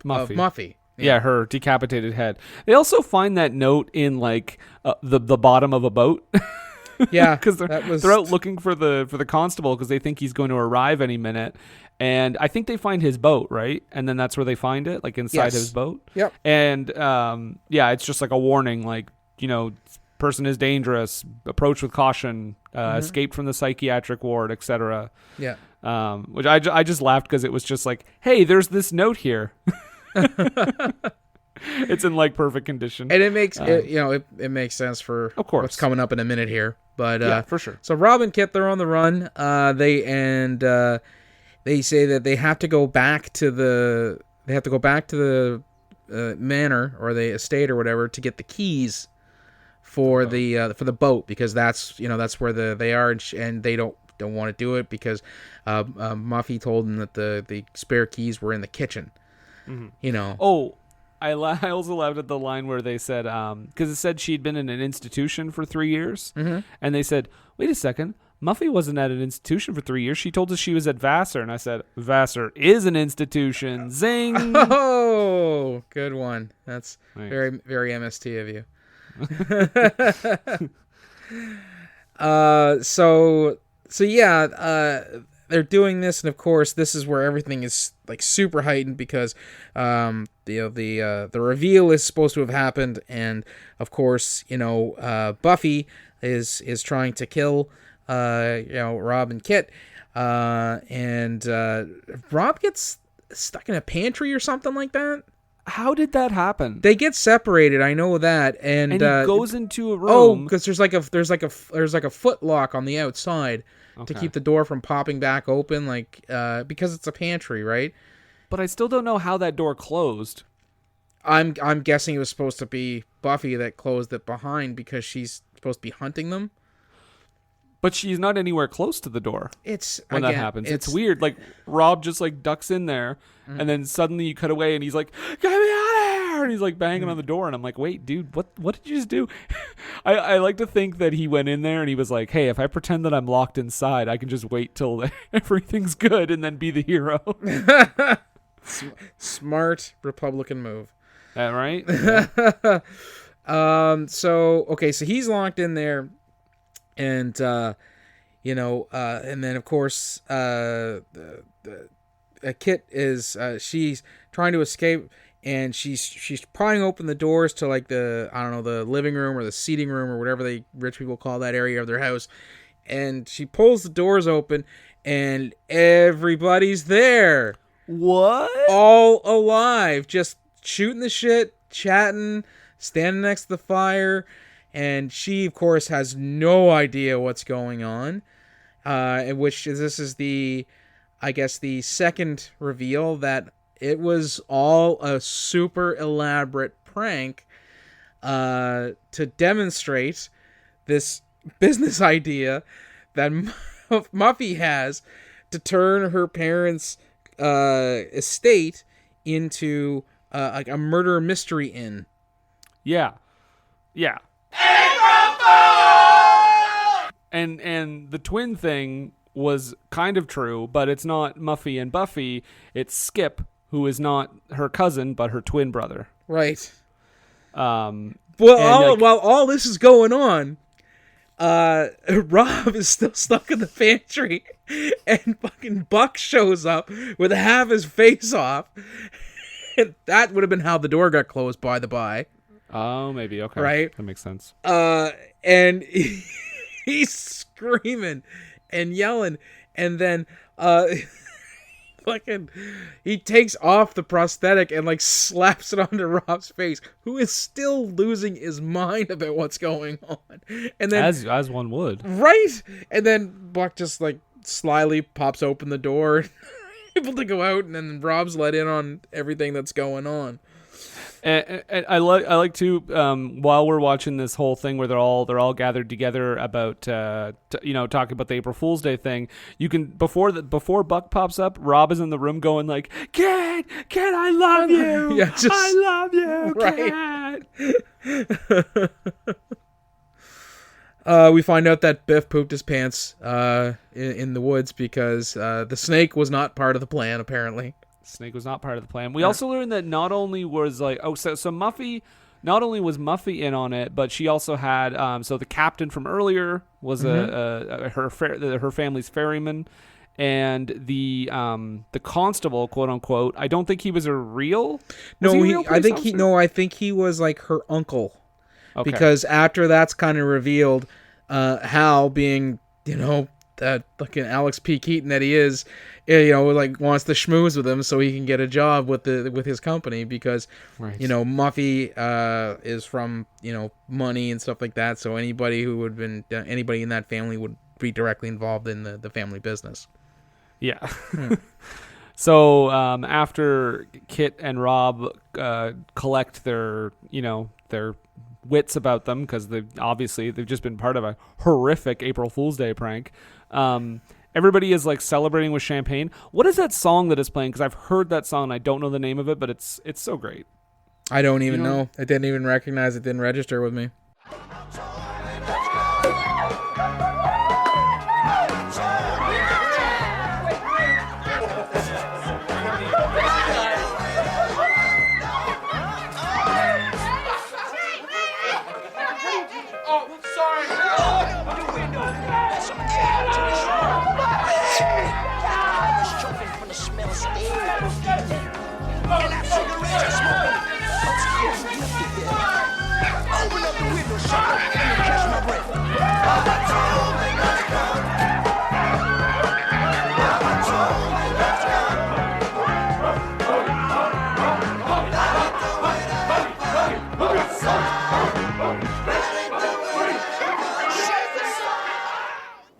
Muffy. Yeah, her decapitated head. They also find that note in like the bottom of a boat. Yeah, because they're out looking for the constable because they think he's going to arrive any minute. And I think they find his boat, right? And then that's where they find it, like inside his boat. Yep. And it's just like a warning, like, person is dangerous, approach with caution, escape from the psychiatric ward, etc. Yeah. Which I just laughed because it was just like, hey, there's this note here. It's in like perfect condition, and it makes it makes sense for what's coming up in a minute here. But yeah, for sure. So Rob and Kit, they're on the run. They say that they have to go back to the manor or the estate or whatever to get the keys for the boat, because that's where they are, and they don't want to do it because Muffy told them that the spare keys were in the kitchen. Mm-hmm. Oh, I also laughed at the line where they said, because it said she'd been in an institution for 3 years, and they said, wait a second, Muffy wasn't at an institution for 3 years. She told us she was at Vassar, and I said, Vassar is an institution. Zing! Oh, good one. That's Thanks. Very, very MST of you. So yeah, they're doing this, and of course, this is where everything is like super heightened because the reveal is supposed to have happened, and of course, Buffy is trying to kill Rob and Kit, and Rob gets stuck in a pantry or something like that. How did that happen? They get separated, I know that, and he goes into a room. Oh, because there's like a foot lock on the outside. Okay. To keep the door from popping back open, because it's a pantry, right? But I still don't know how that door closed. I'm guessing it was supposed to be Buffy that closed it behind because she's supposed to be hunting them. But she's not anywhere close to the door. That happens. It's weird. Like Rob just like ducks in there, and then suddenly you cut away, and he's like, "Get me out of here!" And he's like banging on the door, and I'm like, "Wait, dude, what did you just do?" I like to think that he went in there and he was like, "Hey, if I pretend that I'm locked inside, I can just wait till everything's good and then be the hero." Smart Republican move. Right? Yeah. So he's locked in there. And and then of course Kit is she's trying to escape, and she's prying open the doors to like the living room or the seating room or whatever they rich people call that area of their house, and she pulls the doors open and everybody's there. What? All alive, just shooting the shit, chatting, standing next to the fire. And she, of course, has no idea what's going on, this is the second reveal that it was all a super elaborate prank to demonstrate this business idea that Muffy has to turn her parents' estate into like a murder mystery inn. Yeah. Yeah. And the twin thing was kind of true, but it's not Muffy and Buffy. It's Skip, who is not her cousin, but her twin brother. Right. While all this is going on, Rob is still stuck in the pantry, and fucking Buck shows up with half his face off. And that would have been how the door got closed, by the by. Oh, maybe. Okay. Right? That makes sense. And he's screaming and yelling, and then fucking he takes off the prosthetic and like slaps it onto Rob's face, who is still losing his mind about what's going on. And then as one would. Right? And then Buck just like slyly pops open the door, able to go out, and then Rob's let in on everything that's going on. And I like to while we're watching this whole thing where they're all gathered together about talking about the April Fool's Day thing. You can before Buck pops up, Rob is in the room going like, "Kid, I love you. Yeah, just, I love you, right." We find out that Biff pooped his pants in the woods because the snake was not part of the plan, apparently. Snake was not part of the plan. We also learned that not only was so Muffy, not only was Muffy in on it, but she also had so the captain from earlier was her family's ferryman, and the constable, quote unquote. I don't think he was a real. I think he was like her uncle. Okay. Because after that's kind of revealed, Hal being that fucking Alex P. Keaton that he is, like wants to schmooze with him so he can get a job with his company because, right. Muffy is from, money and stuff like that. So anybody who would have been, anybody in that family would be directly involved in the family business. Yeah. So after Kit and Rob collect their wits about them because they've just been part of a horrific April Fool's Day prank. Everybody is like celebrating with champagne. What is that song that is playing? Because I've heard that song and I don't know the name of it, but it's so great. I don't even know. I didn't even recognize it. Didn't register with me.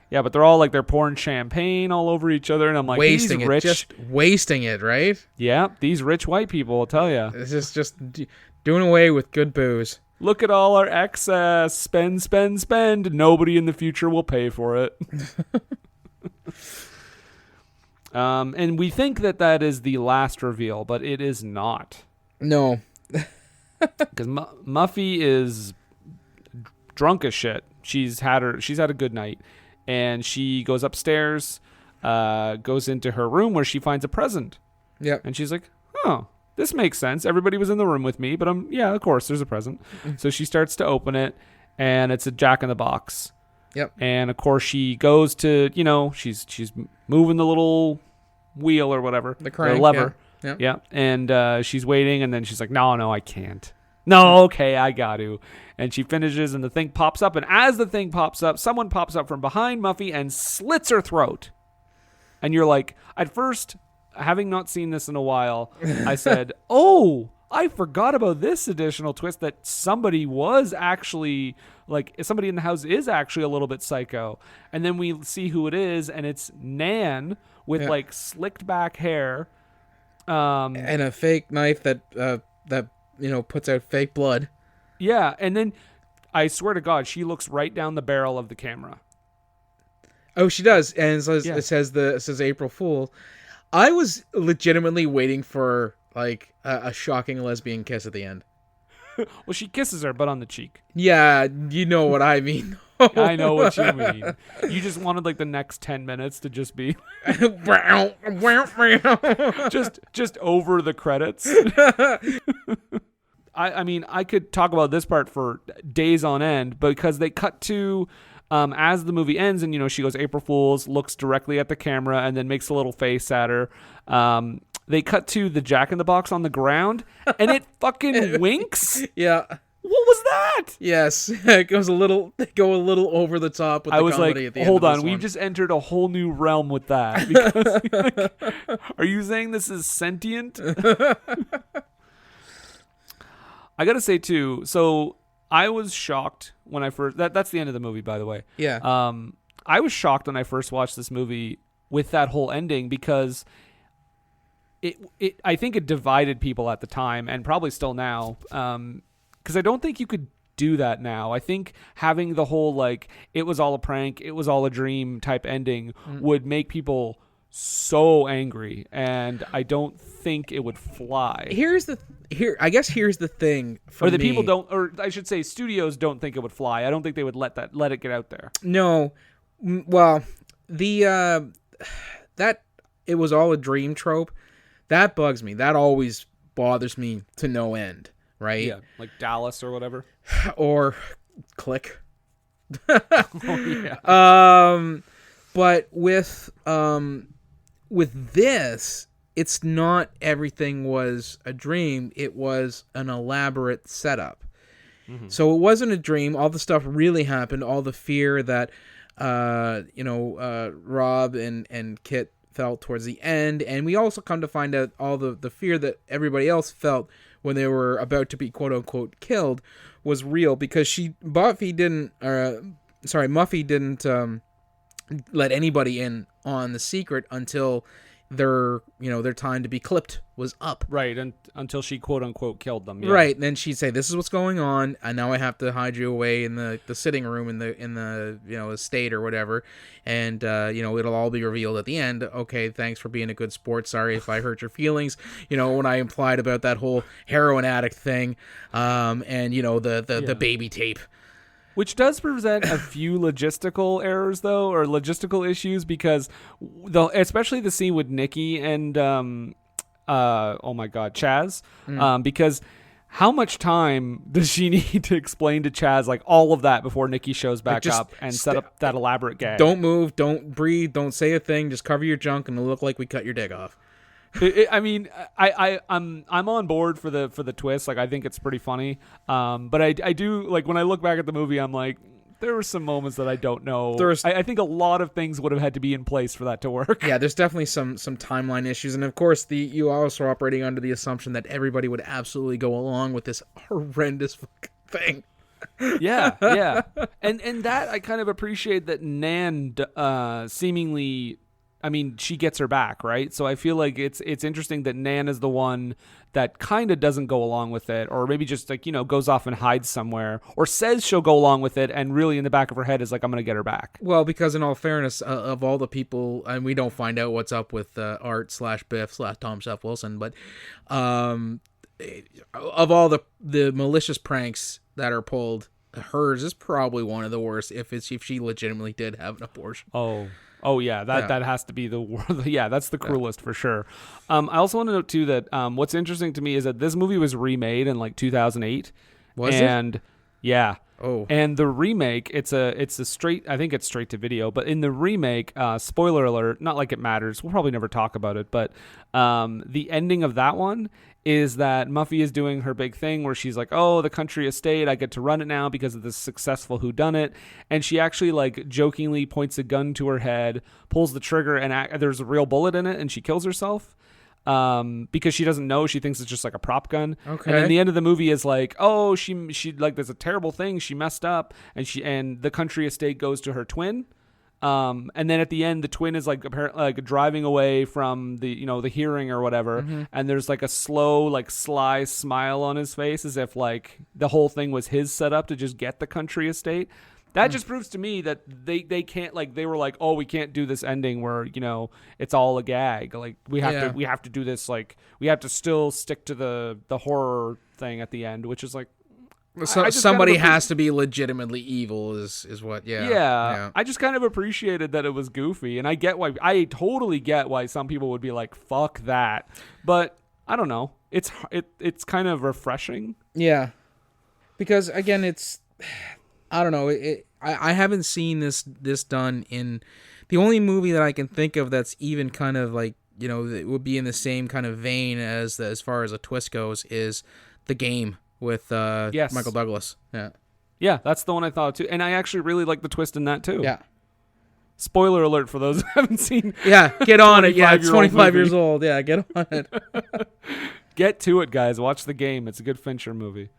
Yeah, but they're all like they're pouring champagne all over each other, and I'm like, wasting these rich, just wasting it, right? Yeah, these rich white people, I'll tell you. This is just doing away with good booze. Look at all our excess. Spend, spend, spend. Nobody in the future will pay for it. And we think that is the last reveal, but it is not. No. Because Muffy is drunk as shit. She's had a good night. And she goes upstairs, goes into her room where she finds a present. Yep. And she's like, oh, this makes sense. Everybody was in the room with me, but of course, there's a present. So she starts to open it, and it's a Jack-in-the-Box. Yep. And of course, she goes to, she's moving the little wheel or whatever. The crank, lever. Yeah. Yeah. And she's waiting, and then she's like, no, I can't. No, okay, I got to. And she finishes, and the thing pops up. And as the thing pops up, someone pops up from behind Muffy and slits her throat. And you're like, at first, having not seen this in a while, I said, oh, I forgot about this additional twist that somebody was actually, like, somebody in the house is actually a little bit psycho. And then we see who it is, and it's Nan with, like, slicked back hair. And a fake knife that puts out fake blood. Yeah, and then I swear to God, she looks right down the barrel of the camera. Oh, she does, and it says April Fool. I was legitimately waiting for like a shocking lesbian kiss at the end. Well, she kisses her, but on the cheek. Yeah, you know what I mean. I know what you mean. You just wanted like the next 10 minutes to just be just over the credits. I mean, I could talk about this part for days on end because they cut to as the movie ends and, she goes April Fool's, looks directly at the camera and then makes a little face at her. They cut to the Jack-in-the-Box on the ground and it fucking winks. Yeah. What was that? Yes, it goes they go a little over the top with the comedy at the end. Hold of on, this we've one. just entered a whole new realm with that. Because, are you saying this is sentient? I gotta say too. So I was shocked when I first. That's the end of the movie, by the way. Yeah. I was shocked when I first watched this movie with that whole ending because I think it divided people at the time and probably still now. Because I don't think you could do that now. I think having the whole it was all a prank, it was all a dream type ending would make people so angry, and I don't think it would fly. I guess here's the thing for or the me. people don't, or I should say, studios don't think it would fly. I don't think they would let it get out there. No, well, that it was all a dream trope. That bugs me. That always bothers me to no end. Right? Yeah, like Dallas or whatever. Or Click. Oh, yeah. But with this, it's not everything was a dream. It was an elaborate setup. Mm-hmm. So it wasn't a dream. All the stuff really happened. All the fear that Rob and Kit felt towards the end, and we also come to find out all the fear that everybody else felt when they were about to be quote unquote killed was real, because Muffy didn't let anybody in on the secret until their time to be clipped was up. Right, and until she quote unquote killed them. Yeah. Right, and then she'd say, "This is what's going on, and now I have to hide you away in the sitting room in the estate or whatever, and it'll all be revealed at the end. Okay, thanks for being a good sport. Sorry if I hurt your feelings. When I implied about that whole heroin addict thing, and the baby tape." Which does present a few logistical errors, though, or logistical issues, because especially the scene with Nikki and oh my God, Chaz, because how much time does she need to explain to Chaz all of that before Nikki shows back up and set up that elaborate gag? Don't move, don't breathe, don't say a thing, just cover your junk and it'll look like we cut your dick off. I'm on board for the twist. I think it's pretty funny. But I do when I look back at the movie, I'm like, there were some moments that I don't know. I think a lot of things would have had to be in place for that to work. Yeah, there's definitely some timeline issues, and of course you also are operating under the assumption that everybody would absolutely go along with this horrendous fucking thing. Yeah. And that I kind of appreciate that Nan seemingly. I mean, she gets her back, right? So I feel like it's interesting that Nan is the one that kind of doesn't go along with it, or maybe just goes off and hides somewhere, or says she'll go along with it, and really in the back of her head is I'm going to get her back. Well, because in all fairness, of all the people, and we don't find out what's up with Art/Biff/Tom Seth Wilson, but of all the malicious pranks that are pulled, hers is probably one of the worst. If she legitimately did have an abortion. Oh yeah, that has to be that's the cruelest for sure. I also want to note too that what's interesting to me is that this movie was remade in 2008. Was it? Yeah. Oh. And the remake, it's a straight, I think it's straight to video, but in the remake, spoiler alert, not like it matters, we'll probably never talk about it, but the ending of that one is that Muffy is doing her big thing where she's like, oh, the country estate, I get to run it now because of this successful whodunit. And she actually jokingly points a gun to her head, pulls the trigger, and there's a real bullet in it, and she kills herself. Because she doesn't know, she thinks it's just a prop gun. Okay. And then the end of the movie is oh, she there's a terrible thing, she messed up, and the country estate goes to her twin. And then at the end, the twin is apparently driving away from the the hearing or whatever, and there's a slow sly smile on his face as if the whole thing was his setup to just get the country estate. That just proves to me that they can't they were oh, we can't do this ending where it's all a gag. We have to do this we have to still stick to the horror thing at the end, which is So somebody has to be legitimately evil is what yeah. I just kind of appreciated that it was goofy, and I totally get why some people would be fuck that, but I don't know, it's kind of refreshing. Yeah, because again, I don't know, I haven't seen this done in. The only movie that I can think of that's even kind of like, you know, that would be in the same kind of vein as far as a twist goes is The Game with Michael Douglas. Yeah. Yeah, that's the one I thought too. And I actually really like the twist in that too. Yeah. Spoiler alert for those who haven't seen. Yeah, get on it. Yeah, it's 25 movie. years old. Yeah, get on it. Get to it, guys. Watch The Game. It's a good Fincher movie.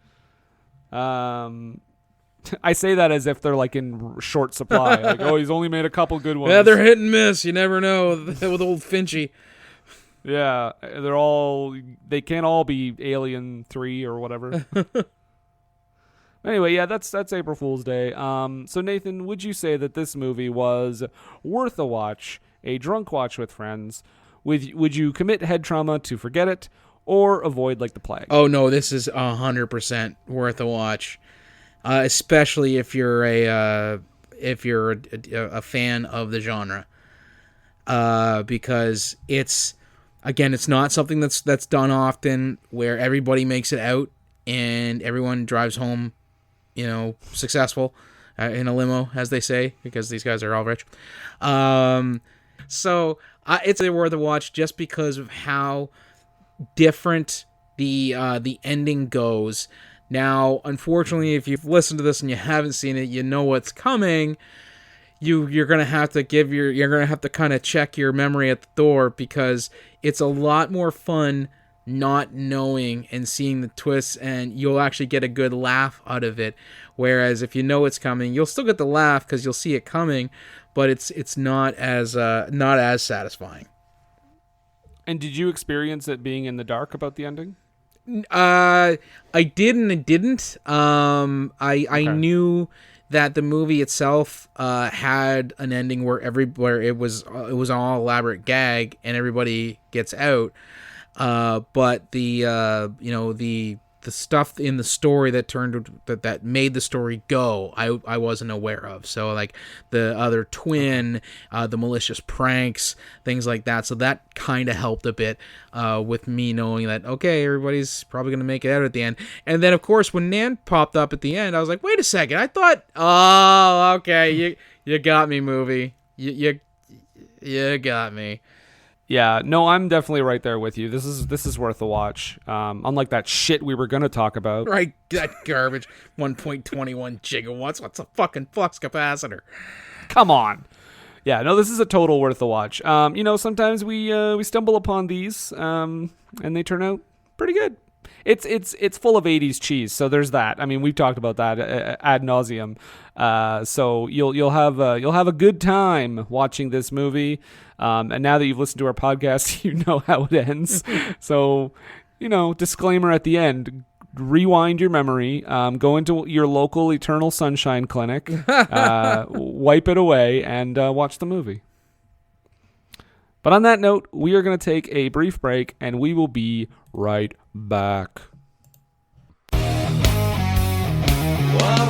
I say that as if they're like in short supply. Like, oh, he's only made a couple good ones. Yeah, they're hit and miss. You never know with old Finchy. Yeah, they can't all be Alien 3 or whatever. Anyway, yeah, that's April Fool's Day. So Nathan, would you say that this movie was worth a watch, a drunk watch with friends? Would you commit head trauma to forget it, or avoid like the plague? Oh no, this is 100% worth a watch, especially if you're a fan of the genre, because it's not something that's done often where everybody makes it out and everyone drives home, you know, successful in a limo, as they say, because these guys are all rich. So it's worth a watch just because of how different the ending goes. Now, unfortunately, if you've listened to this and you haven't seen it, you know what's coming. You're gonna have to kind of check your memory at the door, because it's a lot more fun not knowing and seeing the twists, and you'll actually get a good laugh out of it. Whereas if you know it's coming, you'll still get the laugh because you'll see it coming, but it's not as satisfying. And did you experience it being in the dark about the ending? I did and I didn't. I knew that the movie itself had an ending where it was all elaborate gag and everybody gets out. But the stuff in the story that made the story go, I wasn't aware of. So like the other twin, the malicious pranks, things like that. So that kind of helped a bit with me knowing that, okay, everybody's probably going to make it out at the end. And then, of course, when Nan popped up at the end, I was like, wait a second. I thought, oh, okay, you got me, movie. You got me. Yeah, no, I'm definitely right there with you. This is worth a watch. Unlike that shit we were going to talk about. Right, that garbage. 1.21 gigawatts. What's a fucking flux capacitor? Come on. Yeah, no, this is a total worth a watch. Sometimes we stumble upon these, and they turn out pretty good. It's full of 80s cheese, so there's that. I mean, we've talked about that ad nauseum. So you'll have a good time watching this movie. And now that you've listened to our podcast, you know how it ends. So, disclaimer at the end: rewind your memory, go into your local Eternal Sunshine Clinic, wipe it away, and watch the movie. But on that note, we are going to take a brief break, and we will be right back. What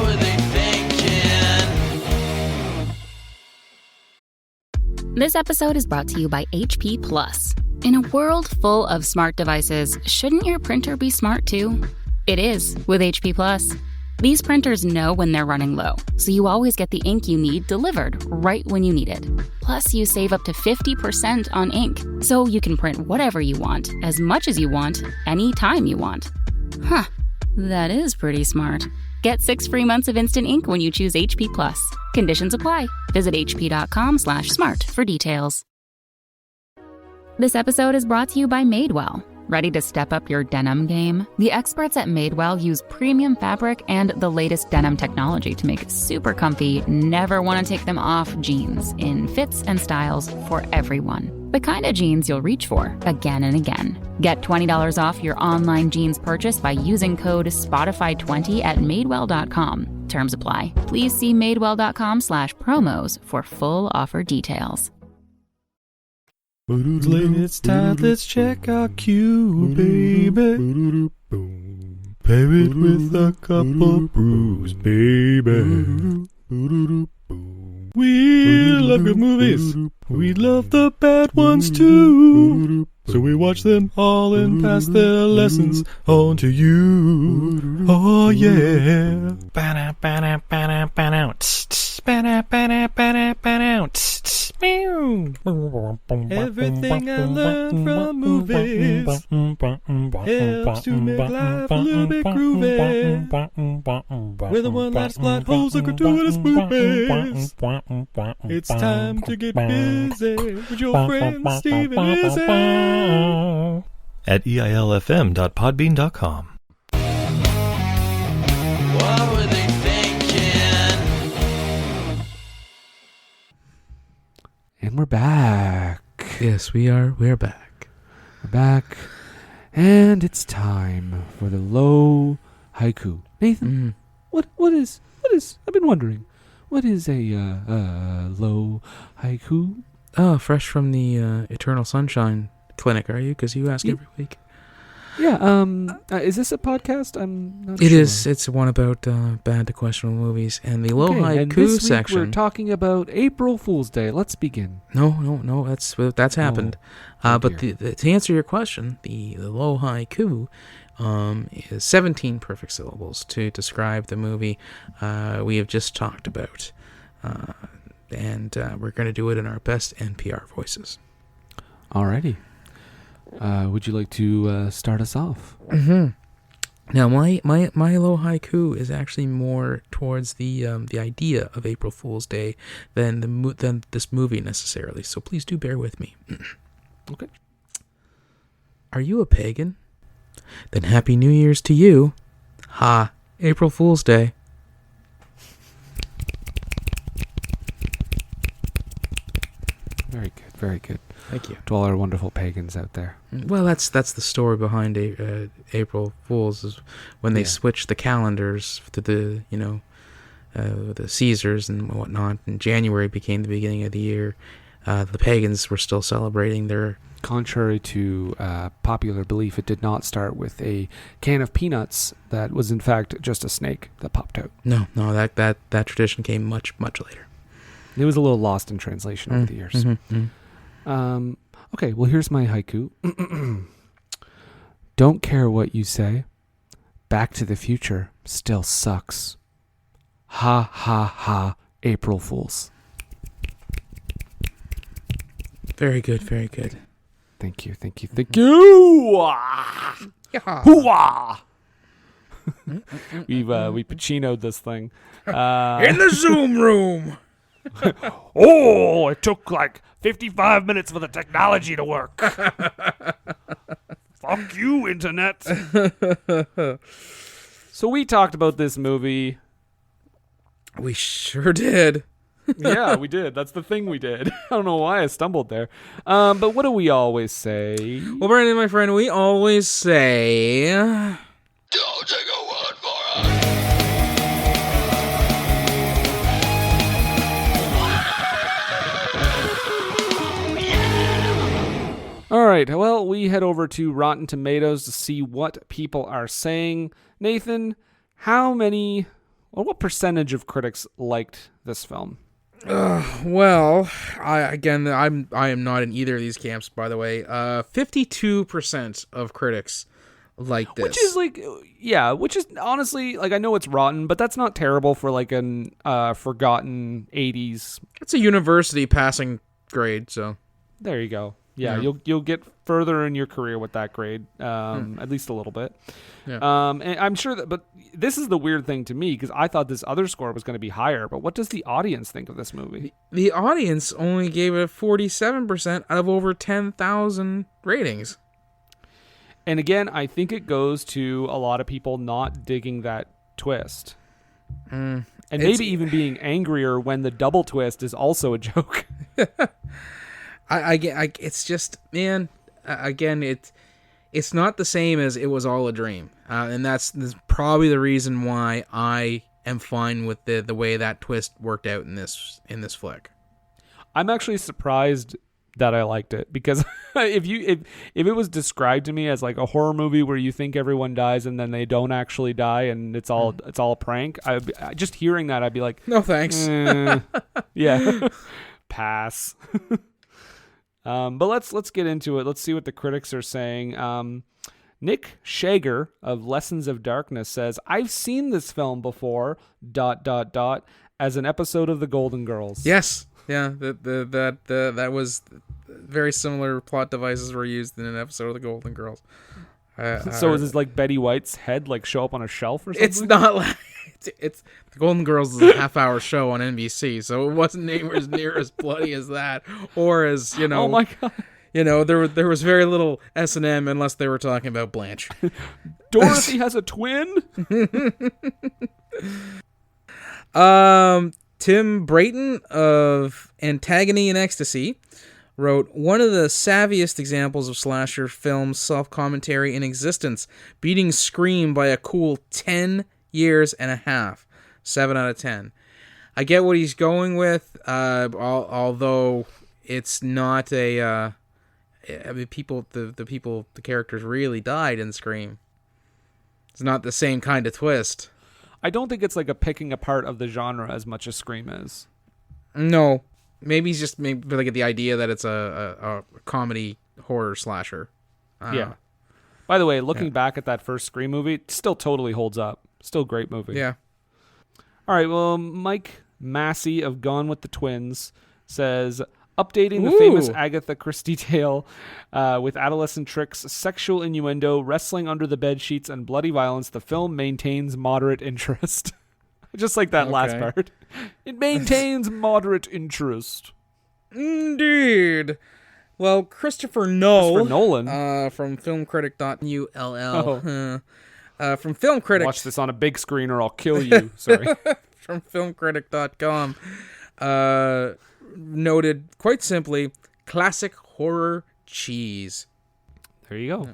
were they thinking? This episode is brought to you by HP Plus. In a world full of smart devices, shouldn't your printer be smart too? It is with HP Plus. These printers know when they're running low, so you always get the ink you need delivered right when you need it. Plus, you save up to 50% on ink, so you can print whatever you want, as much as you want, anytime you want. Huh, that is pretty smart. Get 6 free months of instant ink when you choose HP Plus. Conditions apply. Visit hp.com/smart for details. This episode is brought to you by Madewell. Ready to step up your denim game? The experts at Madewell use premium fabric and the latest denim technology to make super comfy, never want to take them off jeans in fits and styles for everyone. The kind of jeans you'll reach for again and again. Get $20 off your online jeans purchase by using code Spotify20 at Madewell.com. Terms apply. Please see Madewell.com/promos for full offer details. It's time, let's check our cue, baby. Pair it with a couple brews, baby. We love good movies. We love the bad ones too. So we watch them all and pass their lessons on to you. Oh yeah. Everything I learned from movies helps to make life a little bit groovy. With a one-last plot holes of gratuitous movies. It's time to get busy with your friend Steve and Izzy. At eilfm.podbean.com. What were they thinking? And we're back. Yes, we are. We're back. We're back. And it's time for the low haiku. Nathan, what is I've been wondering, what is a low haiku? Oh, fresh from the Eternal Sunshine Clinic, are you? Because you ask every week. Yeah. Is this a podcast? I'm not sure. It is. It's one about bad to questionable movies, and the low haiku and this week section. We're talking about April Fool's Day. Let's begin. No. That's happened. But to answer your question, the low haiku is 17 perfect syllables to describe the movie we have just talked about, and we're going to do it in our best NPR voices. Alrighty. Would you like to start us off? Mm-hmm. Now, my low haiku is actually more towards the idea of April Fool's Day than this movie necessarily. So please do bear with me. Okay. Are you a pagan? Then Happy New Year's to you. Ha! April Fool's Day. Very good. Very good. Thank you. To all our wonderful pagans out there. Well, that's the story behind April Fools, is when they switched the calendars to the the Caesars and whatnot, and January became the beginning of the year. The pagans were still celebrating their. Contrary to popular belief, it did not start with a can of peanuts that was in fact just a snake that popped out. No, that tradition came much later. It was a little lost in translation over the years. Okay, well, here's my haiku. Don't care what you say. Back to the Future still sucks. Ha ha ha, April Fools. Thank you. Hoo-ah! We Pacino'd this thing. In the Zoom room. Oh, it took like 55 minutes for the technology to work. Fuck you, Internet. So we talked about this movie. We sure did. Yeah, we did. That's the thing we did. I don't know why I stumbled there. But what do we always say? Well, Brandon, my friend, we always say... Don't take a word for it. All right, well, we head over to Rotten Tomatoes to see what people are saying. Nathan, what percentage of critics liked this film? Well, I am not in either of these camps, by the way. 52% of critics like this. Which is honestly, like, I know it's rotten, but that's not terrible for like an forgotten 80s. It's a university passing grade, so. There you go. Yeah, you'll get further in your career with that grade, at least a little bit. Yeah. And I'm sure that, but this is the weird thing to me, because I thought this other score was going to be higher. But what does the audience think of this movie? The audience only gave it 47% out of over 10,000 ratings. And again, I think it goes to a lot of people not digging that twist. And maybe even being angrier when the double twist is also a joke. It's just, man, again, it's not the same as It Was All a Dream. And that's probably the reason why I am fine with the way that twist worked out in this flick. I'm actually surprised that I liked it, because if it was described to me as like a horror movie where you think everyone dies and then they don't actually die and it's all a prank, just hearing that, I'd be like, no thanks. Yeah. Pass. But let's get into it. Let's see what the critics are saying. Nick Shager of Lessons of Darkness says, "I've seen this film before, ... as an episode of The Golden Girls." Yes. Yeah, that was very similar plot devices were used in an episode of The Golden Girls. So is this like Betty White's head like show up on a shelf or something? It's not like it's The Golden Girls is a half-hour show on NBC, so it wasn't anywhere near as bloody as that, or as Oh my god! There was very little S&M unless they were talking about Blanche. Dorothy has a twin. Tim Brayton of Antagony and Ecstasy wrote, "One of the savviest examples of slasher film's self-commentary in existence, beating Scream by a cool 10 years and a half. 7 out of 10. I get what he's going with, although it's not a... the characters really died in Scream. It's not the same kind of twist. I don't think it's like a picking apart of the genre as much as Scream is. No. Maybe he's just like the idea that it's a comedy horror slasher. Yeah. By the way, looking back at that first Scream movie, it still totally holds up. Still a great movie. Yeah. All right, well, Mike Massey of Gone with the Twins says, updating the famous Agatha Christie tale with adolescent tricks, sexual innuendo, wrestling under the bed sheets, and bloody violence, the film maintains moderate interest. Just like that last part. It maintains moderate interest. Indeed. Well, Christopher Nolan from filmcritic.ull. From Film Critic. Watch this on a big screen or I'll kill you. Sorry. From filmcritic.com. Noted quite simply, classic horror cheese. There you go.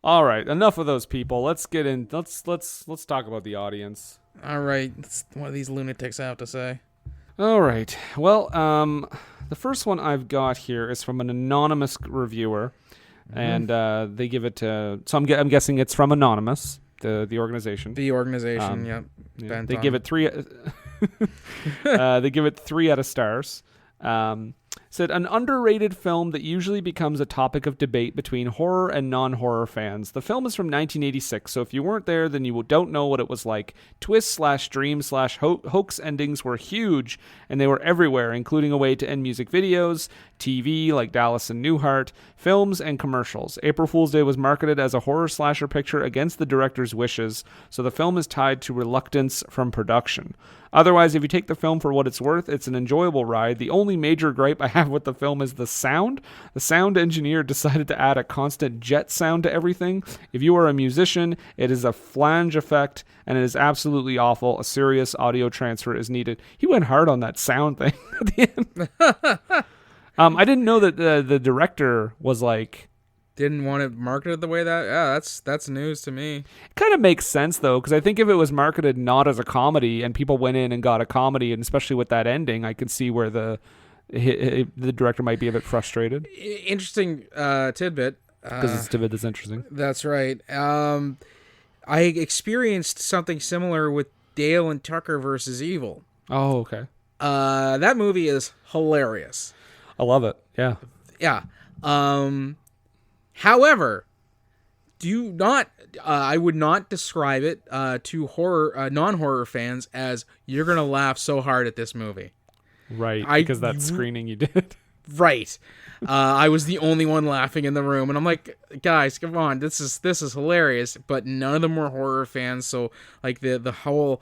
All right, enough of those people. Let's get in. Let's talk about the audience. All right, that's what these lunatics have to say. All right. Well, the first one I've got here is from an anonymous reviewer, and they give it to. So I'm guessing it's from Anonymous, the organization. The organization, yep. Yeah. They give it 3. They give it 3 out of stars. Said, an underrated film that usually becomes a topic of debate between horror and non-horror fans. The film is from 1986, so if you weren't there, then you don't know what it was like. Twist/dream/hoax endings were huge, and they were everywhere, including a way to end music videos, TV like Dallas and Newhart, films, and commercials. April Fool's Day was marketed as a horror slasher picture against the director's wishes, so the film is tied to reluctance from production. Otherwise, if you take the film for what it's worth, it's an enjoyable ride. The only major gripe I have with the film is the sound. The sound engineer decided to add a constant jet sound to everything. If you are a musician, it is a flange effect, and it is absolutely awful. A serious audio transfer is needed. He went hard on that sound thing at the end. I didn't know that the director was like... Didn't want it marketed the way that... Yeah, that's news to me. It kind of makes sense, though, because I think if it was marketed not as a comedy and people went in and got a comedy, and especially with that ending, I could see where the director might be a bit frustrated. Interesting tidbit. Because it's tidbit that's interesting. That's right. I experienced something similar with Dale and Tucker versus Evil. Oh, okay. That movie is hilarious. I love it. Yeah. Yeah. However, I would not describe it to non-horror fans as you're going to laugh so hard at this movie. Right, because that screening you did. Right. I was the only one laughing in the room, and I'm like, guys, come on, this is hilarious, but none of them were horror fans, so like the whole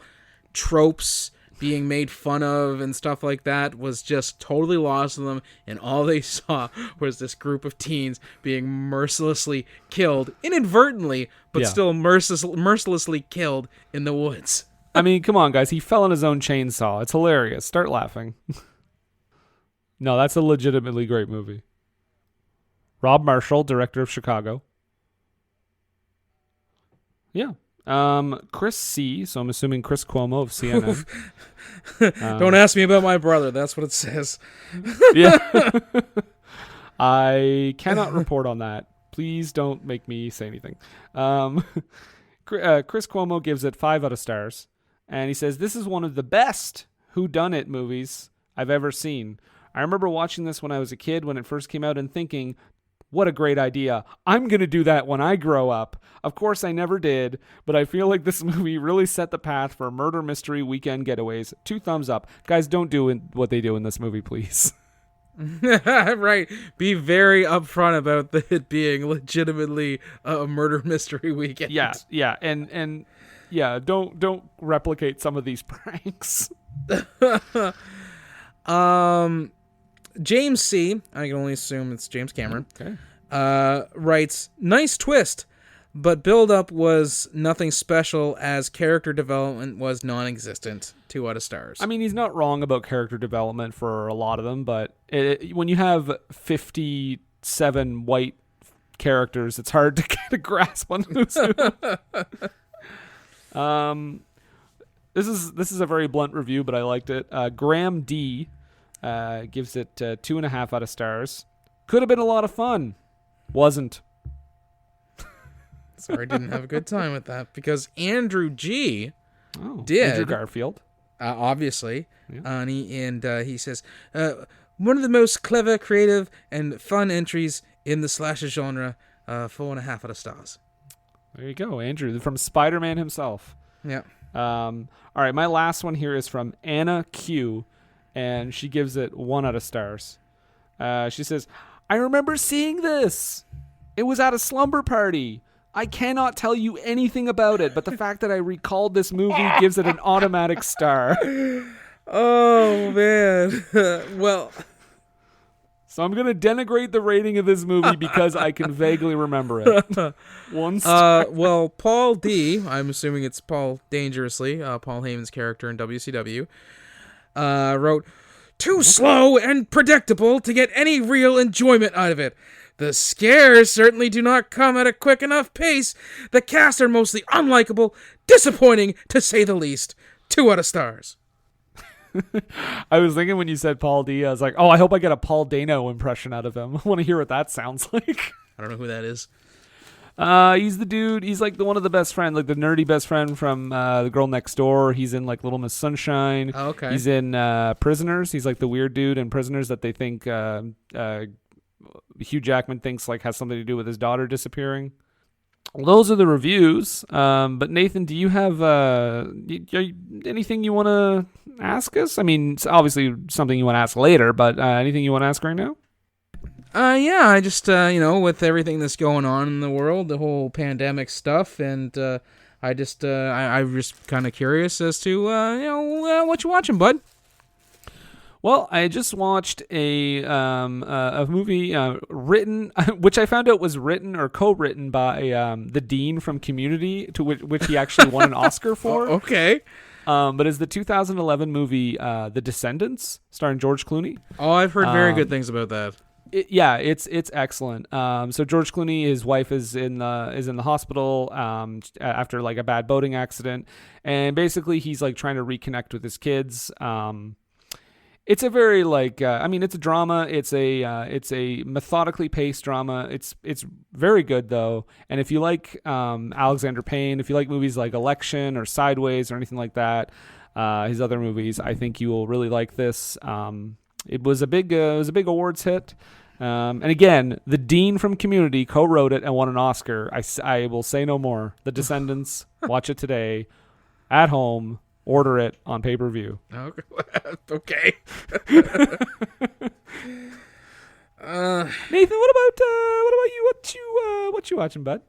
tropes being made fun of and stuff like that was just totally lost to them, and all they saw was this group of teens being mercilessly killed, inadvertently, but still mercilessly killed in the woods. I mean, come on, guys. He fell on his own chainsaw. It's hilarious. Start laughing. No, that's a legitimately great movie. Rob Marshall, director of Chicago. Yeah. Chris C., so I'm assuming Chris Cuomo of CNN. Don't ask me about my brother. That's what it says. Yeah. I cannot report on that. Please don't make me say anything. Chris Cuomo gives it 5 out of stars. And he says, this is one of the best whodunit movies I've ever seen. I remember watching this when I was a kid when it first came out and thinking, what a great idea. I'm going to do that when I grow up. Of course, I never did, but I feel like this movie really set the path for murder mystery weekend getaways. 2 thumbs up. Guys, don't do what they do in this movie, please. Right. Be very upfront about it being legitimately a murder mystery weekend. Yeah. And yeah, don't replicate some of these pranks. James C., I can only assume it's James Cameron, Okay. Writes, nice twist, but build-up was nothing special as character development was non-existent. 2 out of stars. I mean, he's not wrong about character development for a lot of them, but when you have 57 white characters, it's hard to get a grasp on who's who. This is a very blunt review, but I liked it. Graham D. Gives it 2.5 out of stars. Could have been a lot of fun. Wasn't. Sorry, I didn't have a good time with that because Andrew G. did. Andrew Garfield. Obviously. Yeah. He says, one of the most clever, creative, and fun entries in the slasher genre. 4.5 out of stars. There you go, Andrew, from Spider-Man himself. Yeah. All right, my last one here is from Anna Q. And she gives it 1 out of stars. She says, I remember seeing this. It was at a slumber party. I cannot tell you anything about it, but the fact that I recalled this movie gives it an automatic star. Oh, man. Well, so I'm going to denigrate the rating of this movie because I can vaguely remember it. 1 star. Well, Paul D., I'm assuming it's Paul Dangerously, Paul Heyman's character in WCW, wrote, too slow and predictable to get any real enjoyment out of it. The scares certainly do not come at a quick enough pace. The cast are mostly unlikable, disappointing to say the least. 2 out of stars. I was thinking when you said Paul D, I was like, oh, I hope I get a Paul Dano impression out of him. I want to hear what that sounds like. I don't know who that is. He's the dude. He's like one of the best friends, like the nerdy best friend from The Girl Next Door. He's in like Little Miss Sunshine. Oh, okay. He's in Prisoners. He's like the weird dude in Prisoners that they think Hugh Jackman thinks like has something to do with his daughter disappearing. Those are the reviews. But Nathan, do you have anything you want to ask us? I mean, it's obviously something you want to ask later, but anything you want to ask right now? Yeah, I just, with everything that's going on in the world, the whole pandemic stuff, and I'm just kind of curious as to, what you watching, bud? Well, I just watched a movie written, which I found out was written or co-written by the dean from Community, to which he actually won an Oscar for. Okay. But it's the 2011 movie The Descendants, starring George Clooney. Oh, I've heard very good things about that. It's excellent. So George Clooney, his wife is in the hospital after like a bad boating accident, and basically he's like trying to reconnect with his kids. It's a very it's a drama. It's a methodically paced drama. It's very good though. And if you like Alexander Payne, if you like movies like Election or Sideways or anything like that, his other movies, I think you will really like this. It was a big awards hit. And again, the dean from Community co-wrote it and won an Oscar. I will say no more. The Descendants. Watch it today, at home. Order it on pay-per-view. Okay. Nathan, what about you? What you watching, bud?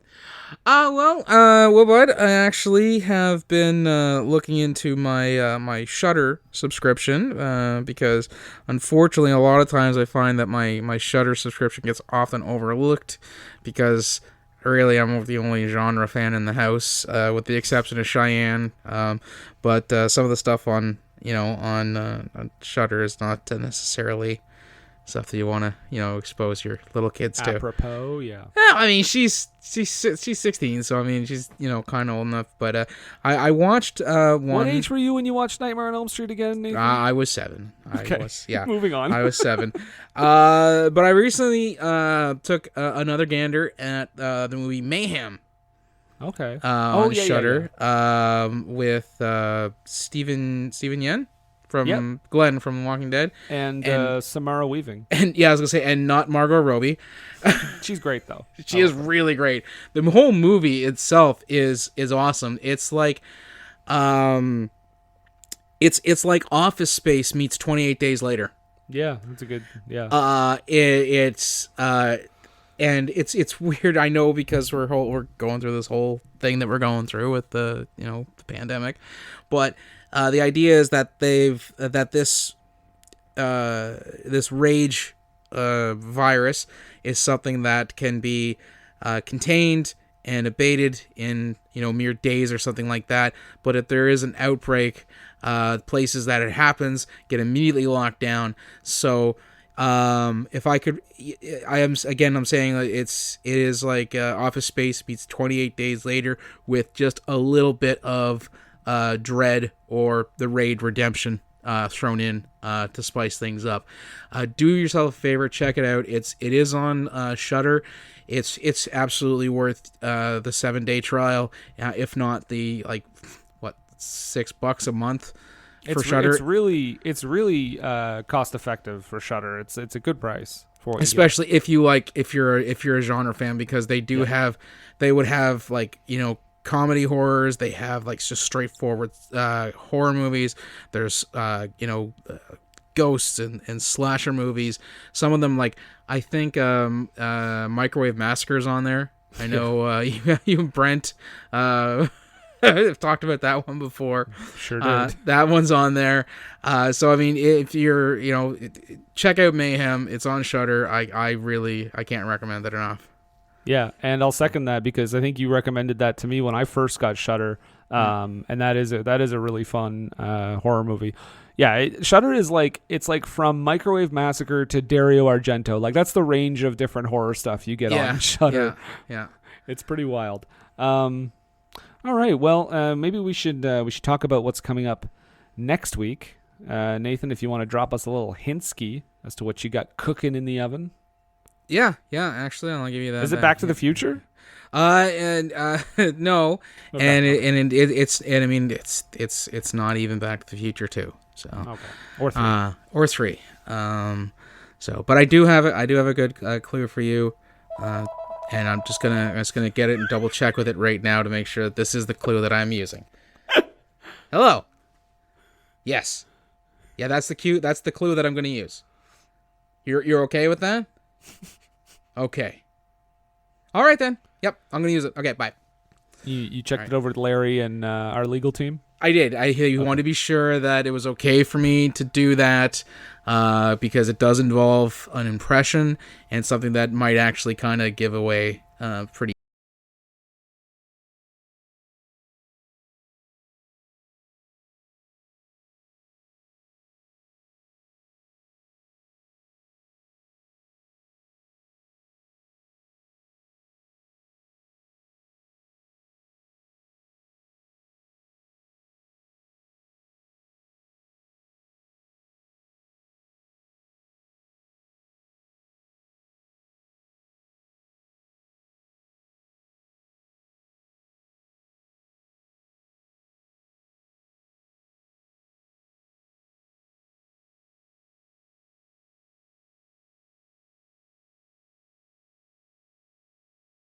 Well, bud, I actually have been looking into my Shudder subscription because, unfortunately, a lot of times I find that my Shudder subscription gets often overlooked because really I'm the only genre fan in the house, with the exception of Cheyenne. But some of the stuff on Shudder is not necessarily stuff that you want to expose your little kids to. Apropos, yeah. Yeah, I mean she's 16, so I mean she's kind of old enough. But I watched one. What age were you when you watched Nightmare on Elm Street again, Nathan? I was 7. Okay. Moving on. I was 7. But I recently took another gander at the movie Mayhem. Okay. On Shudder. With Steven Yeun from Glenn from The Walking Dead, and Samara Weaving, and I was gonna say, and not Margot Robbie. She's great though. She is really great. The whole movie itself is awesome. It's like, it's like Office Space meets 28 Days Later. Yeah, that's a good. Yeah. And it's weird. I know, because we're going through this whole thing that we're going through with the pandemic, but the idea is that this rage virus is something that can be contained and abated in mere days or something like that. But if there is an outbreak, places that it happens get immediately locked down. So if I could, I'm saying it is like Office Space meets 28 Days Later with just a little bit of Dread or the Raid Redemption thrown in to spice things up. Do yourself a favor, check it out. It is on Shudder. It's absolutely worth the 7-day trial, if not the $6 a month for Shudder. It's really cost effective for Shudder. It's a good price for what especially if you're a genre fan, because they would have comedy horrors. They have just straightforward horror movies. There's ghosts and slasher movies. Some of them, I think Microwave Massacre's on there. I know you and Brent I've talked about that one before. Sure did. That one's on there. So I mean, if you're check out Mayhem. It's on Shudder. I can't recommend it enough. Yeah, and I'll second that, because I think you recommended that to me when I first got Shudder, and that is a really fun horror movie. Yeah, Shudder is it's from Microwave Massacre to Dario Argento. That's the range of different horror stuff you get on Shudder. Yeah, it's pretty wild. All right, well, maybe we should talk about what's coming up next week. Nathan, if you want to drop us a little hintski as to what you got cooking in the oven. Yeah. Actually, I'll give you that. Is it Back to the Future? No, Okay. It's not even Back to the Future 2. So okay, or 3. But I do have a good clue for you, and I'm just gonna get it and double check with it right now to make sure that this is the clue that I'm using. Hello. Yes. Yeah, that's the clue that I'm gonna use. You're okay with that? Okay. All right then. Yep, I'm gonna use it. Okay, bye. You checked it over to Larry and our legal team? I did. I wanted to be sure that it was okay for me to do that, because it does involve an impression and something that might actually kind of give away pretty